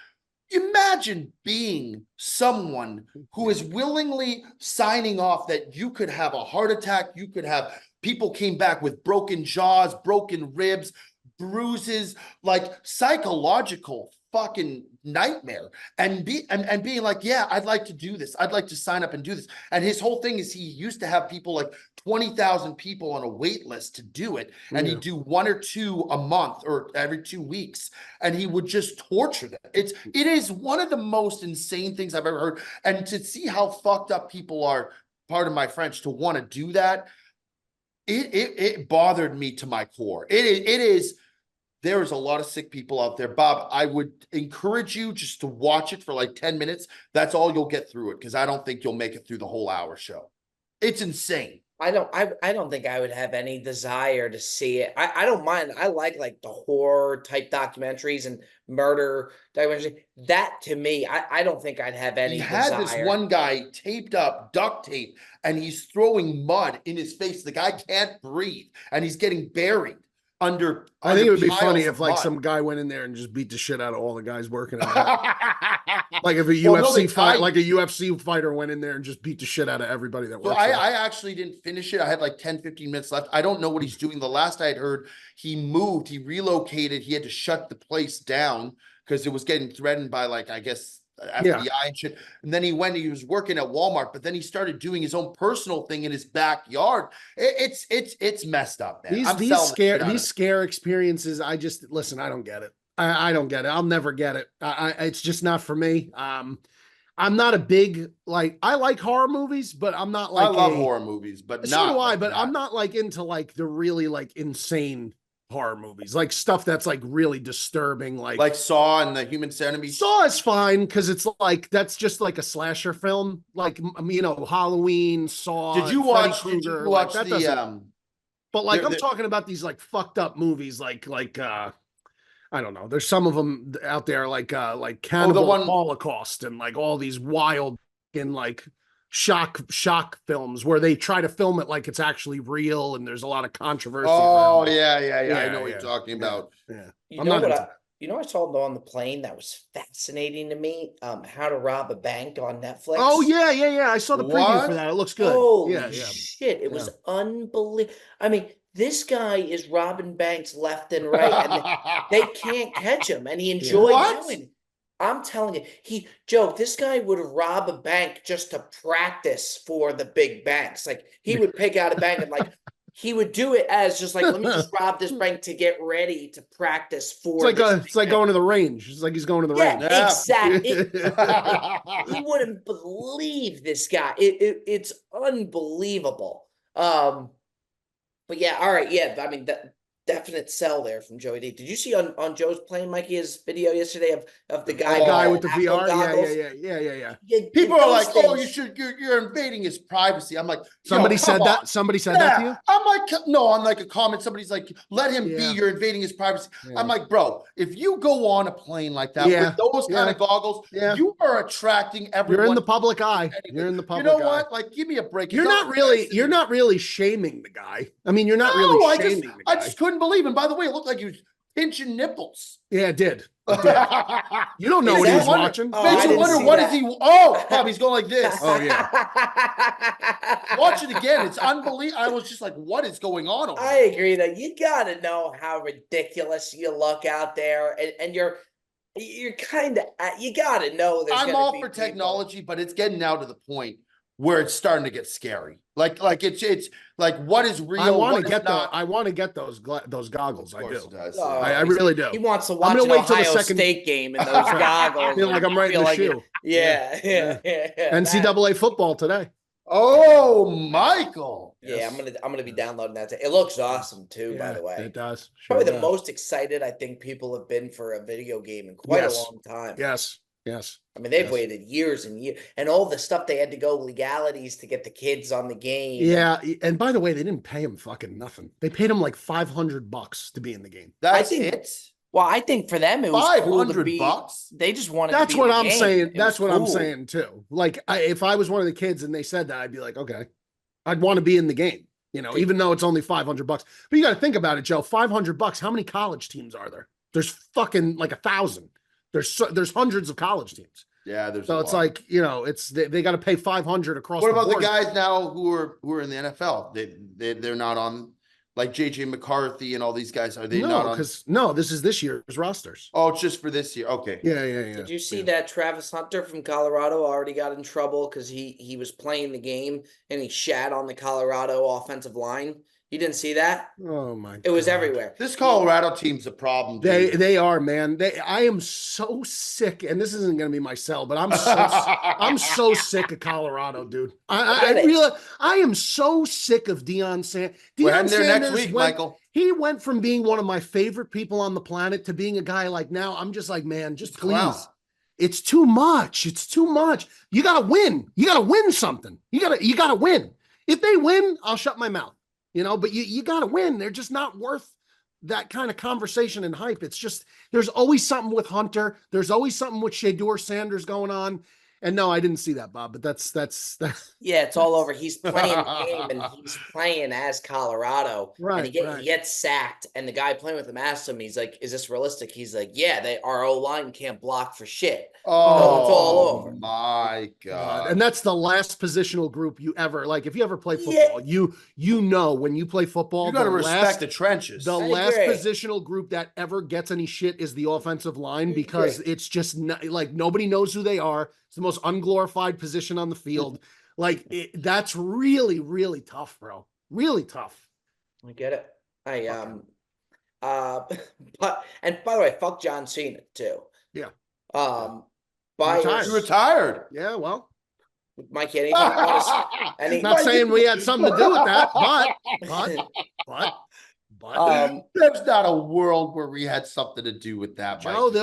Imagine being someone who is willingly signing off that you could have a heart attack, you could have people came back with broken jaws, broken ribs, bruises, like psychological fucking nightmare, and being like, yeah, I'd like to do this. I'd like to sign up and do this. And his whole thing is he used to have people like 20,000 people on a wait list to do it, and he'd do 1 or 2 a month or every 2 weeks, and he would just torture them. It is one of the most insane things I've ever heard. And to see how fucked up people are, pardon my French, to want to do that, it bothered me to my core. It is. There is a lot of sick people out there. Bob, I would encourage you just to watch it for like 10 minutes. That's all you'll get through it, because I don't think you'll make it through the whole hour show. It's insane. I don't think I would have any desire to see it. I don't mind. I like the horror type documentaries and murder documentaries. That to me, I don't think I'd have any He had desire. this one guy taped up, duct tape, and he's throwing mud in his face. The guy can't breathe, and he's getting buried under. I think it would be funny if of like mud. some guy went in there and just beat the shit out of all the guys working on it. Like if a Well, no, UFC fight, like a UFC fighter went in there and just beat the shit out of everybody that So works. there. I actually didn't finish it. I had like 10, 15 minutes left. I don't know what he's doing. The last I had heard, he moved, he relocated. He had to shut the place down because it was getting threatened by like, I guess, FBI and shit. And then he was working at Walmart, but then he started doing his own personal thing in his backyard. It's messed up, man. These scare experiences, I just listen, I don't get it. I don't get it. I'll never get it. It's just not for me. I'm not a big, like, I like horror movies, but I'm not like, I love horror movies, but so not do I, like but that. I'm not like into like the really like insane horror movies, like stuff that's like really disturbing, like Saw and the Human Centipede. Saw is fine because it's like that's just like a slasher film, like Halloween, Saw. Did you watch the But like I'm talking about these like fucked up movies, like I don't know. There's some of them out there like Cannibal Holocaust and like all these wild and like shock films where they try to film it like it's actually real and there's a lot of controversy. Oh yeah. I know what you're talking about. Yeah. You know You know, I saw on the plane that was fascinating to me. How to Rob a Bank on Oh Netflix. yeah, yeah, yeah. I saw the preview for What? that. It looks good. Yeah, Holy yeah, shit! It yeah. was unbelievable. I mean, this guy is robbing banks left and right, and they can't catch him, and he Yeah. enjoyed What? doing it. I'm telling you, Joe, this guy would rob a bank just to practice for the big banks. Like he would pick out a bank and like he would do it as just like, let me just rob this bank to get ready to practice for this It's like big bank. going to the range. It's like he's going to the Yeah, range. Yeah. exactly. You wouldn't believe this guy. It's unbelievable. But yeah, all right, yeah. I mean, that definite sell there from Joey D. Did you see on Joe's playing Mikey his video yesterday of the guy The guy with with the the Apple VR. Yeah, yeah, goggles? yeah, yeah, yeah, yeah. People are Those like, "Oh, things. you're invading his privacy." I'm like, Somebody "Yo, come said on." that. Somebody said that to Yeah, you. I'm like, no, on like a comment, somebody's like, let him be, Yeah, you're invading his privacy. yeah, I'm like, bro, if you go on a plane like that with yeah, those kind yeah, of goggles, yeah. you are attracting You're in everyone the to public you eye. You're anyway. in the You know public eye. what? Like, give me a break. It's You're not like really. You're yesterday. not really shaming the guy. I mean, you're not really No, shaming the I guy. just couldn't believe. And by the way, it looked like he was pinching nipples. Yeah, it did. It did. You don't know Is what he Makes you was that? wonder. watching. Oh, You Makes I you don't didn't wonder know. see what is that. he? Oh, Bob, he's going like this. Oh yeah. Watch it again. It's unbelievable. I was just like, what is going on over I there? agree that you got to know how ridiculous you look out there, and you're kind of you got to know there's I'm going to all be for people. technology, but it's getting now to the point where it's starting to get scary. Like it's like what is I real, want to what is get those. not. I want to get those goggles. Of I course do. it does. Oh, Yeah. I really do. he wants to I'm watch gonna an wait till the Ohio second. State game in those That's right. goggles. Feel like and I'm right in feel the like shoe. yeah, Yeah. yeah. NCAA football today. Oh, Michael. Yeah, Yes. I'm gonna be Yes. downloading that. It looks awesome too, by Yeah, the way. it does. Sure Probably the does. most excited I think people have been for a video game in quite a Yes. long time. Yes. Yes. I mean, they've Yes. waited years and years, and all the stuff they had to go legalities to get the kids on the game. Yeah, and by the way, they didn't pay him fucking nothing. They paid him like $500 to be in the game. That's think- it. Well, I think for them it was cool to be. $500. They just wanted. That's to be what in the I'm game. saying. It That's was what I'm cool. saying too. Like, if I was one of the kids and they said that, I'd be like, okay, I'd want to be in the game. You know, even though it's only $500. But you got to think about it, Joe. $500. How many college teams are there? There's fucking like 1,000. There's hundreds of college teams. Yeah, there's So a it's lot. like, you know, it's they got to pay 500 across. What the about the board. guys now who are in the NFL? They're not on, like JJ McCarthy and all these guys. Are they not No, on? because this is this year's rosters. Oh, it's just for this year. Okay. Yeah, yeah, yeah. Did you see yeah. that Travis Hunter from Colorado already got in trouble because he was playing the game and he shat on the Colorado offensive line? You didn't see that? Oh my! It was God. everywhere. This Colorado team's a problem. Dude. They are, man. I am so sick, and this isn't going to be my sell, but I'm so sick of Colorado, dude. I am so sick of Deion Sanders. We're heading there next week, Michael. He went from being one of my favorite people on the planet to being a guy like now. I'm just like, man, just please. Clown. It's too much. It's too much. You got to win. You got to win something. You got to win. If they win, I'll shut my mouth. You know, but you got to win. They're just not worth that kind of conversation and hype. It's just, there's always something with Hunter. There's always something with Shedeur Sanders going on. And no, I didn't see that, Bob, but that's Yeah, it's all over. He's playing the game and he's playing as Colorado. Right, And he gets sacked. And the guy playing with him asked him, he's like, is this realistic? He's like, yeah, our O-line can't block for shit. Oh, it's all over. My God. And that's the last positional group you ever, like, if you ever play football, you know, when you play football, You got to respect the trenches. The I last agree. positional group that ever gets any shit is the offensive line, because it's just like nobody knows who they are. It's the most unglorified position on the field. Like that's really, really tough, bro. Really tough. I get it. But and by the way, fuck John Cena too. Yeah. He retired. Yeah, well, Mike, anything you want to say? not saying we had something to do with that, but There's not a world where we had something to do with that, Joe, Mike.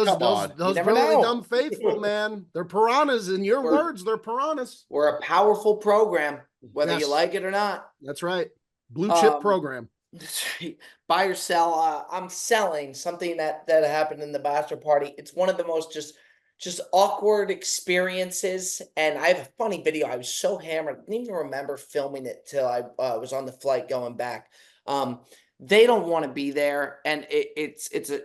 those never really know. dumb faithful, man. They're piranhas. In your words, they're piranhas. We're a powerful program, whether Yes. you like it or not. That's right. Blue chip program. Buy or sell. I'm selling something that happened in the bachelor party. It's one of the most just awkward experiences. And I have a funny video. I was so hammered, I didn't even remember filming it till I was on the flight going back. they don't want to be there, and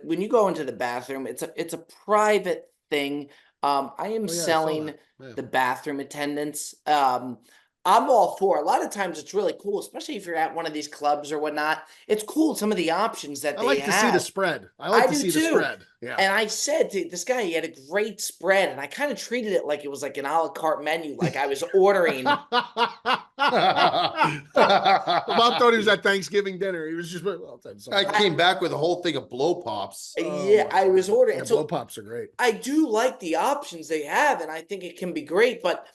when you go into the bathroom, it's a private thing. I am Oh yeah, I saw selling that. Yeah. the bathroom attendants. I'm all for. A lot of times it's really cool, especially if you're at one of these clubs or whatnot. It's cool some of the options that I they like to see the have. spread. I I like to do see the too. spread. Yeah. And I said to this guy, he had a great spread, and I kind of treated it like it was like an a la carte menu, like I was ordering. Bob thought he was at Thanksgiving dinner. He was just, well, I'll take I something. came back with a whole thing of blow pops. Oh Yeah, my I was God. ordering. Yeah, So blow pops are great. I do like the options they have, and I think it can be great, but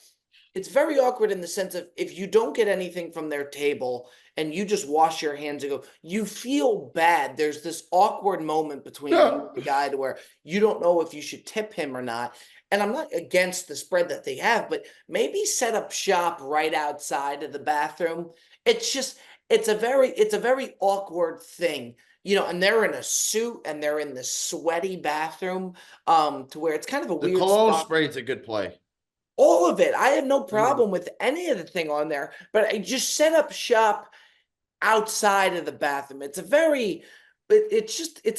it's very awkward in the sense of if you don't get anything from their table and you just wash your hands and go, you feel bad. There's this awkward moment between you and the guy to where you don't know if you should tip him or not. And I'm not against the spread that they have, but maybe set up shop right outside of the bathroom. It's just it's a very awkward thing. And they're in a suit and they're in the sweaty bathroom, to where it's kind of a The weird cologne spot. spray is a good play. All of it. I have no problem with any of the thing on there, but I just set up shop outside of the bathroom. It's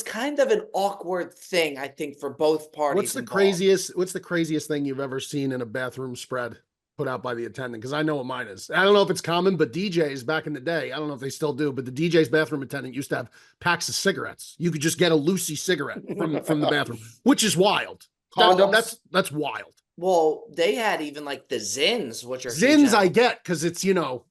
kind of an awkward thing, I think, for both parties What's the involved. craziest thing you've ever seen in a bathroom spread put out by the attendant? Because I know what mine is. I don't know if it's common, but DJs back in the day, I don't know if they still do, but the DJ's bathroom attendant used to have packs of cigarettes. You could just get a Lucy cigarette from the bathroom, which is wild. Condoms? That's wild. Well, they had even like the Zins, which are huge Zins I now. get because it's, you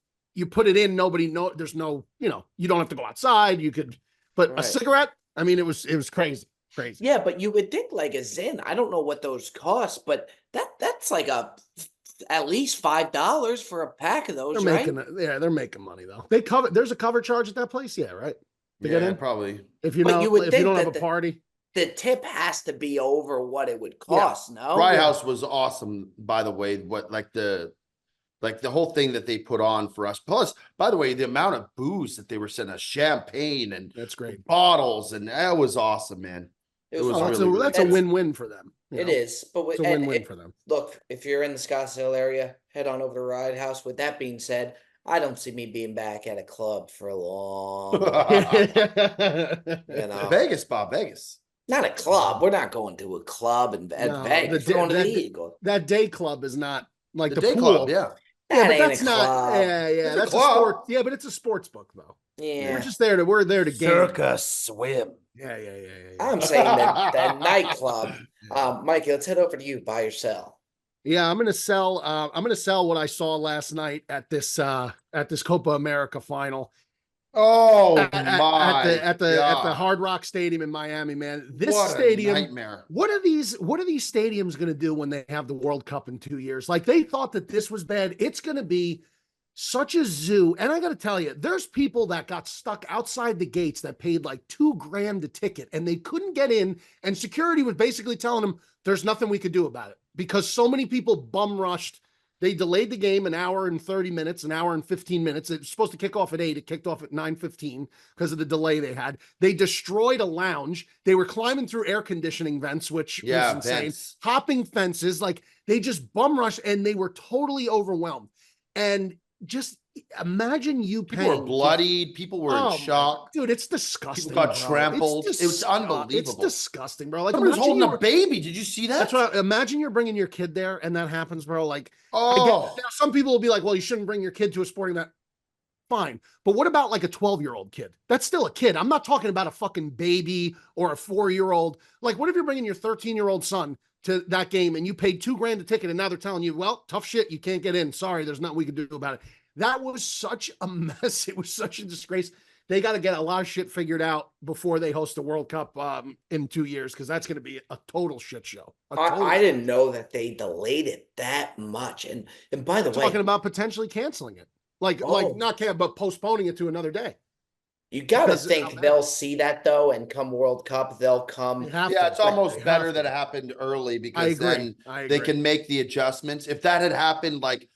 put it in, nobody know, there's no, you don't have to go outside. You could, but a Right. cigarette, I mean, it was crazy. Crazy. Yeah, but you would think like a Zin. I don't know what those cost, but that's like at least $5 for a pack of those, They're right? making, they're making money though. There's a cover charge at that place. Yeah. Right. To get Yeah, in? probably. If you But know, you would if you think don't have that a party. the tip has to be over what it would Yeah. cost, no? Fry yeah. House was awesome, by the way. Like the whole thing that they put on for us. Plus, by the way, the amount of booze that they were sending us, champagne and That's great. bottles, and that was awesome, man. It was Oh, really, really that's good. a win-win for them. It is, but It's a win-win for them. look, if you're in the Scottsdale area, head on over to Ride House. With that being said, I don't see me being back at a club for a long time. Vegas, Bob, Vegas. Not a club. We're not going to a club at No, Vegas. We're going to the Eagle. That day club is not like the day pool. club, yeah. Yeah, That but ain't that's a not. club. Yeah, It's a that's a club. sport. Yeah, but it's a sports book though. Yeah. We're there to game. Circus swim. Yeah. I'm saying that nightclub. Mikey, let's head over to you. Buy or sell. Yeah, I'm gonna sell. I'm gonna sell what I saw last night at this Copa America final. Oh at my! at the God. Hard Rock Stadium in Miami, man. This What a stadium, nightmare. What are these stadiums going to do when they have the World Cup in 2 years? Like they thought that this was bad. It's going to be such a zoo. And I got to tell you, there's people that got stuck outside the gates that paid like $2,000 a ticket and they couldn't get in. And security was basically telling them there's nothing we could do about it because so many people bum rushed. They delayed the game an hour and 30 minutes, an hour and 15 minutes. It was supposed to kick off at 8. It kicked off at 9:15 because of the delay they had. They destroyed a lounge. They were climbing through air conditioning vents, which was insane. Vents. Hopping fences. Like they just bum rushed and they were totally overwhelmed. And just imagine you People paying. were bloodied. People were in shock. Dude, it's disgusting. People got bro. trampled. It was unbelievable. It's disgusting, bro. Like Somebody was holding imagine a baby. Did you see that? That's what. Imagine you're bringing your kid there, and that happens, bro. Like, Oh, again, now some people will be like, "Well, you shouldn't bring your kid to a sporting event." Fine, but what about like a 12-year-old kid? That's still a kid. I'm not talking about a fucking baby or a 4-year-old. Like, what if you're bringing your 13-year-old son to that game and you paid $2,000 a ticket, and now they're telling you, "Well, tough shit, you can't get in. Sorry, there's nothing we can do about it." That was such a mess. It was such a disgrace. They got to get a lot of shit figured out before they host the World Cup in 2 years, because that's going to be a total shit show. I didn't know that they delayed it that much. And by the way, talking about potentially canceling it, like not can, but postponing it to another day. You got to think they'll see that though, and come World Cup, they'll come. Yeah, it's almost better that it happened early because then they can make the adjustments. If that had happened like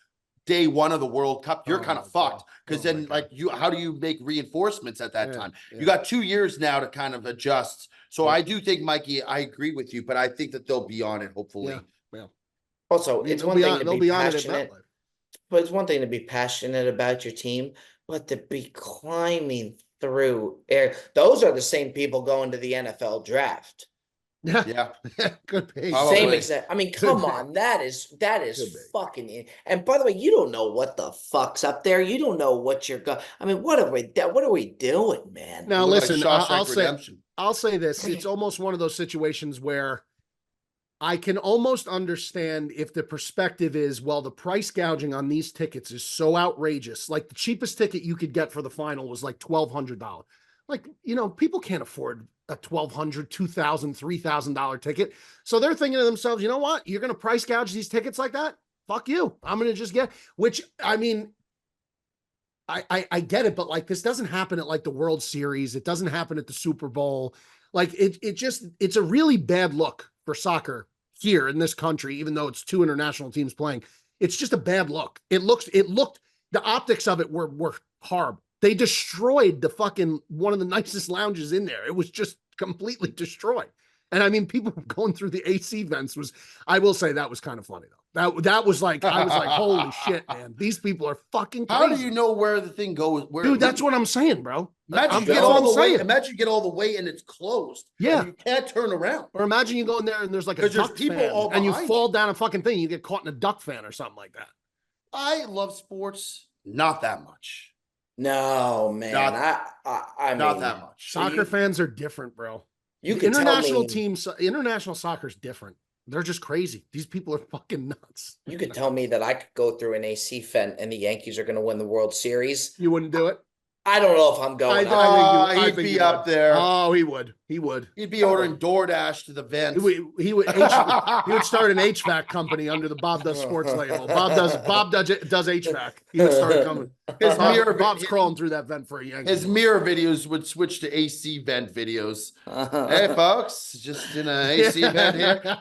day one of the World Cup, you're kind of fucked because then like how do you make reinforcements at that time? You got 2 years now to kind of adjust. So I do think, Mikey, I agree with you, but I think that they'll be on it hopefully. Yeah. Also, it's one thing to be passionate, but it's one thing to be passionate about your team, but to be climbing through air. Those are the same people going to the NFL draft. Yeah, Yeah, could be. Probably. Same exact. I mean, Could come be. on. That is Could be. fucking. And by the way, you don't know what the fuck's up there. You don't know what you're going. I mean, what are we doing, man? Now, Look like listen, Shawshank Redemption. I'll say this. It's almost one of those situations where I can almost understand if the perspective is, well, the price gouging on these tickets is so outrageous. Like the cheapest ticket you could get for the final was like $1,200. Like, people can't afford a $1,200, $2,000, $3,000 ticket. So they're thinking to themselves, you know what? You're going to price gouge these tickets like that? Fuck you. I'm going to just which, I mean, I get it, but like this doesn't happen at like the World Series. It doesn't happen at the Super Bowl. Like it's a really bad look for soccer here in this country, even though it's two international teams playing. It's just a bad look. It looked, the optics of it were horrible. They destroyed the fucking one of the nicest lounges in there. It was just completely destroyed. And I mean, people going through the AC vents I will say that was kind of funny though. That was like, I was like, holy shit, man. These people are fucking crazy. How do you know where the thing goes? Dude, that's what I'm saying, bro. Imagine you get all the way and it's closed. Yeah. And you can't turn around. Or imagine you go in there and there's like a duck fan and you fall down a fucking thing. You get caught in a duck fan or something like that. I love sports. Not that much. No, man. I mean, not that much. Soccer fans are different, bro. You can international soccer is different. They're just crazy. These people are fucking nuts. You could tell me that I could go through an AC vent and the Yankees are going to win the World Series. You wouldn't do it? I don't know if I'm going. I think he'd be up there. Oh, he would. He would. He'd be ordering DoorDash to the vent. He would start an HVAC company under the Bob Does Sports label. Bob does HVAC. He would start coming. Bob's crawling through that vent for a Yankee. His mirror videos would switch to AC vent videos. Hey, folks, just in an AC vent here.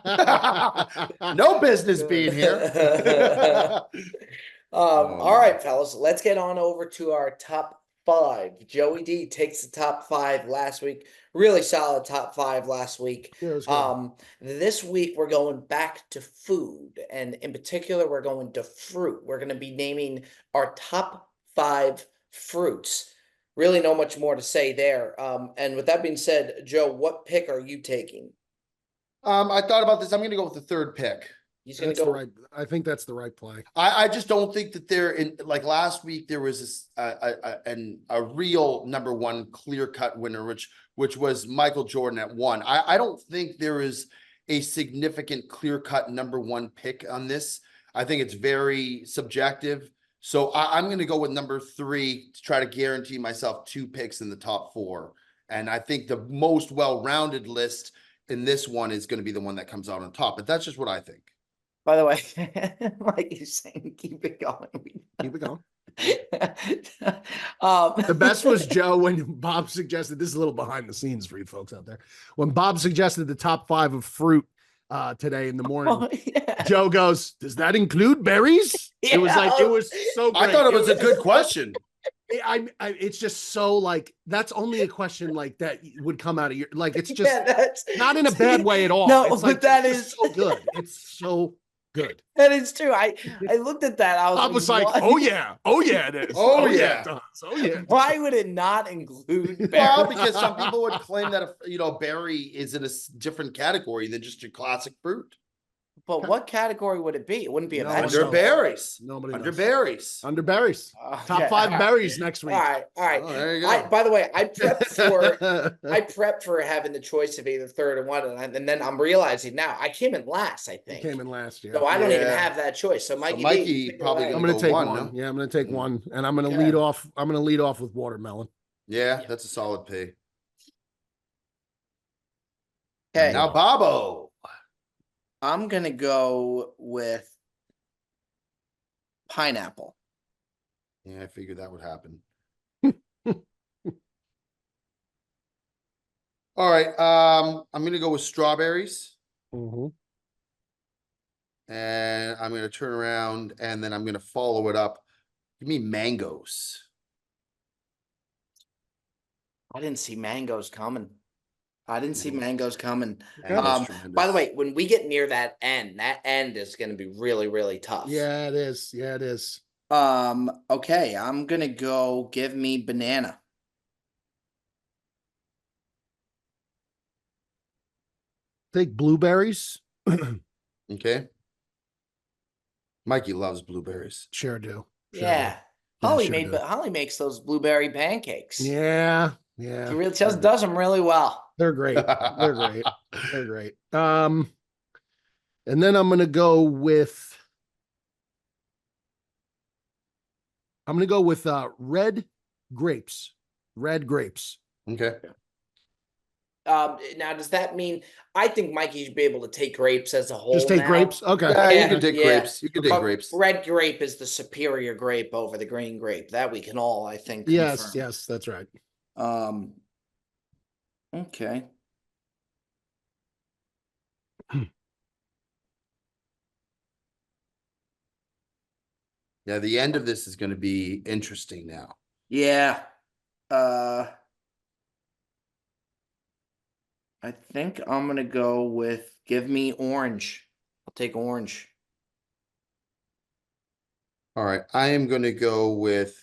No business being here. All right, fellas, let's get on over to our top 5. Joey D takes the top 5 last week. Really solid top 5 last week. Yeah, this week we're going back to food, and in particular, we're going to fruit. We're going to be naming our top 5 fruits. Really, no much more to say there. And with that being said, Joe, what pick are you taking? I thought about this. I'm going to go with the third pick. He's going to go right. I think that's the right play. I just don't think that they're in, like last week there was this a real number one clear cut winner, which was Michael Jordan at 1. I don't think there is a significant clear cut number 1 pick on this. I think it's very subjective. So I'm going to go with number 3 to try to guarantee myself 2 picks in the top 4. And I think the most well-rounded list in this one is going to be the one that comes out on top. But that's just what I think. By the way, like you're saying, keep it going. Keep it going. The The best was Joe when Bob suggested, this is a little behind the scenes for you folks out there. When Bob suggested the top 5 of fruit today in the morning, Joe goes, does that include berries? Yeah. It was so great. I thought it was a good question. It's just so like, that's only a question like that would come out of your, like, it's just that's not in a bad way at all. No, it's but like, that it's is so good. It's so good. That is true. I looked at that. I was like, what? oh yeah, it is. Oh, yeah. it does. Oh yeah. Why would it not include Well, berries? because some people would claim that berry is in a different category than just your classic fruit. But what category would it be? It wouldn't be a No, vegetable. Under berries. Nobody Under knows. berries. Under berries. Okay, Top 5 all berries next week. All right. Oh, there you go. By the way, I prepped for having the choice of either 3rd or 1, and then I'm realizing now I came in last. I think Came in last year. so. I don't even Yeah. have that choice. So Mikey, Mikey D, take it probably away. I'm gonna going to take one, one. no? Yeah, I'm going to take one, and I'm going to Okay. lead off. I'm going to lead off with watermelon. Yeah, that's a solid pick. Okay, Now, Bobo. I'm gonna go with pineapple. Yeah, I figured that would happen. All right. I'm gonna go with strawberries, Mhm. and I'm gonna turn around and then I'm gonna follow it up. Give me mangoes. I didn't see mangoes coming. I didn't see mangoes coming. Mangoes By the tremendous. way, when we get near that end is going to be really, really tough. Yeah, it is. Yeah, it is. Okay, I'm gonna go. Give me banana. Take blueberries. Okay. Mikey loves blueberries. Sure do. Sure Yeah. do. Holly Sure do. Holly makes those blueberry pancakes. Yeah. She really does them really well. They're great. They're great. They're great. And then I'm gonna go with red grapes. Red grapes. Okay. Now does that mean I think Mikey should be able to take grapes as a whole? Just take now. grapes. Okay. Yeah, you Yeah, can take yeah. grapes. You can take But grapes. red grape is the superior grape over the green grape. That we can all, I think, Yes. confirm. Yes. That's right. Okay. Yeah, the end of this is going to be interesting now. Yeah. I think I'm gonna go with give me orange. I'll take orange. All right, I am going to go with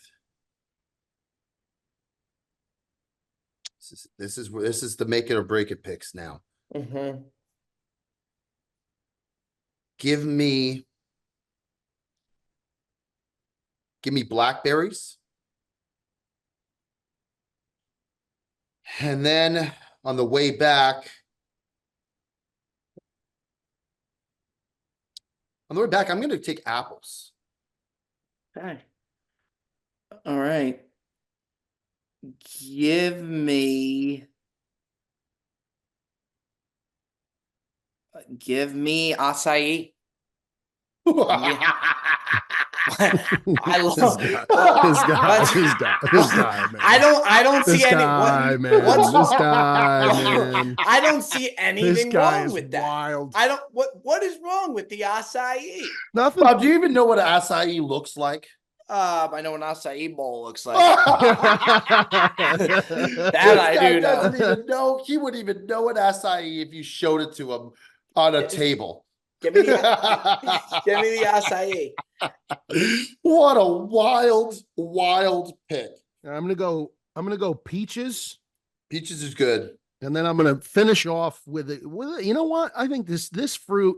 this is the make it or break it picks now. Mm-hmm. Give me blackberries. And then on the way back, I'm going to take apples. Okay. All right. Give me acai. I love This guy, man. I don't see This any guy, man. what's This guy, man. I don't see anything This guy wrong is with that. wild. I don't what is wrong with the acai? Nothing. Bob, do you even know what acai looks like? I know an acai bowl looks like. That I do know. Doesn't even know. He wouldn't even know an acai if you showed it to him on a table. Give me the acai. What a wild pick. I'm gonna go peaches, Peaches is good. and then I'm gonna finish off with it. You know what? I think this fruit,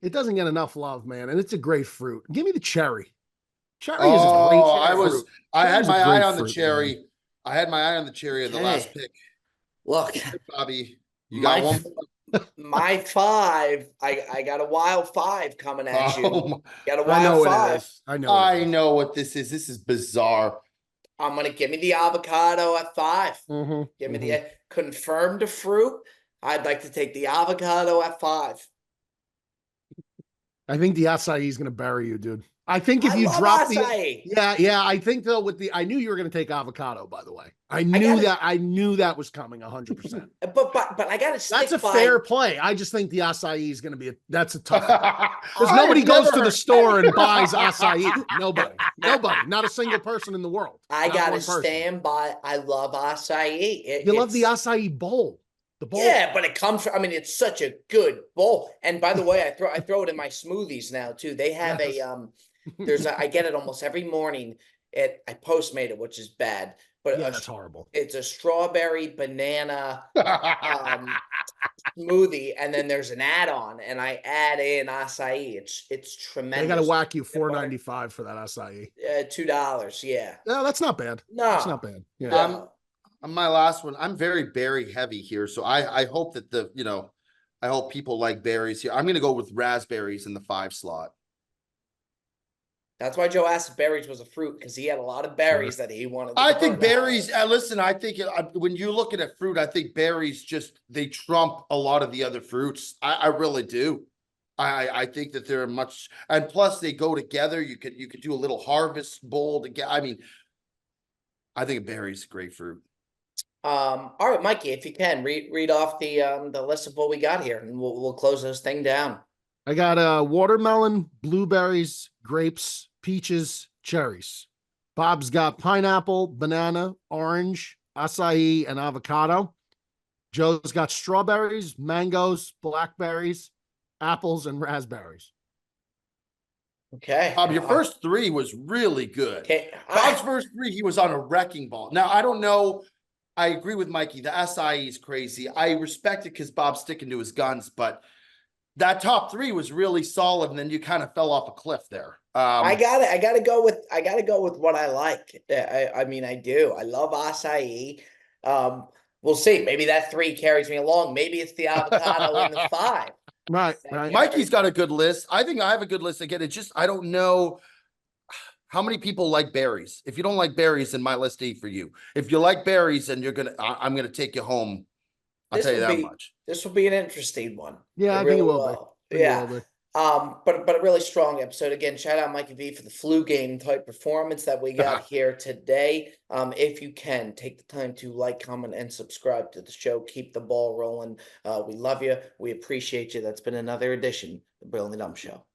it doesn't get enough love, man, and it's a great fruit. Give me the cherry. Cherry is a great fruit. I had Cherry's a my great eye on the fruit, cherry. man. I had my eye on the cherry of the last pick. Look, Bobby, you got one? My 5. I got a wild 5 coming at you. Got a I know wild what it 5. is. I know. I know what this is. This is bizarre. I'm gonna give me the avocado at 5. Give me the confirmed fruit. I'd like to take the avocado at 5. I think the acai is gonna bury you, dude. I think if you love drop acai. yeah. I think though I knew you were gonna take avocado. By the way, I knew that was coming 100%. But I gotta stick That's a by. fair play. I just think the acai is gonna be that's a tough because nobody goes to the store and buys acai. Nobody, not a single person in the world. I gotta stand by. I love acai. You love the acai bowl. The bowl. Yeah, but it comes from, I mean, it's such a good bowl. And by the way, I throw it in my smoothies now too. They have I get it almost every morning. I Postmate it, which is bad. But that's horrible. It's a strawberry banana smoothie, and then there's an add-on, and I add in acai. It's tremendous. They got to whack you $4.95 for that acai. $2, yeah. No, that's not bad. No, that's not bad. Yeah. On my last one, I'm very berry heavy here, so I hope that I hope people like berries here. I'm going to go with raspberries in the 5 slot. That's why Joe asked if berries was a fruit, because he had a lot of berries that he wanted. I think berries. Listen, I think when you look at a fruit, I think berries they trump a lot of the other fruits. I really do. I think that they're much, and plus they go together. You could do a little harvest bowl together. I mean, I think a berry's a great fruit. All right, Mikey, if you can read off the list of what we got here, and we'll close this thing down. I got watermelon, blueberries, grapes, peaches, cherries. Bob's got pineapple, banana, orange, acai, and avocado. Joe's got strawberries, mangoes, blackberries, apples, and raspberries. Okay. Bob, your first 3 was really good. Okay. Bob's first 3, he was on a wrecking ball. Now, I don't know I agree with Mikey. The SIE is crazy. I respect it because Bob's sticking to his guns, but that top three was really solid, and then you kind of fell off a cliff there. I gotta go with what I like. I mean, I do. I love acai. We'll see. Maybe that 3 carries me along. Maybe it's the avocado in the 5. Right. Mikey's got a good list. I think I have a good list again. It's just I don't know how many people like berries. If you don't like berries, then my list ain't for you. If you like berries, then I'm gonna take you home. I'll tell you that much. This will be an interesting one. Yeah, I think really it will be. Yeah. But a really strong episode. Again, shout out Mikey V for the flu game type performance that we got here today. If you can, take the time to like, comment, and subscribe to the show. Keep the ball rolling. We love you. We appreciate you. That's been another edition of the Brilliant Dumb Show.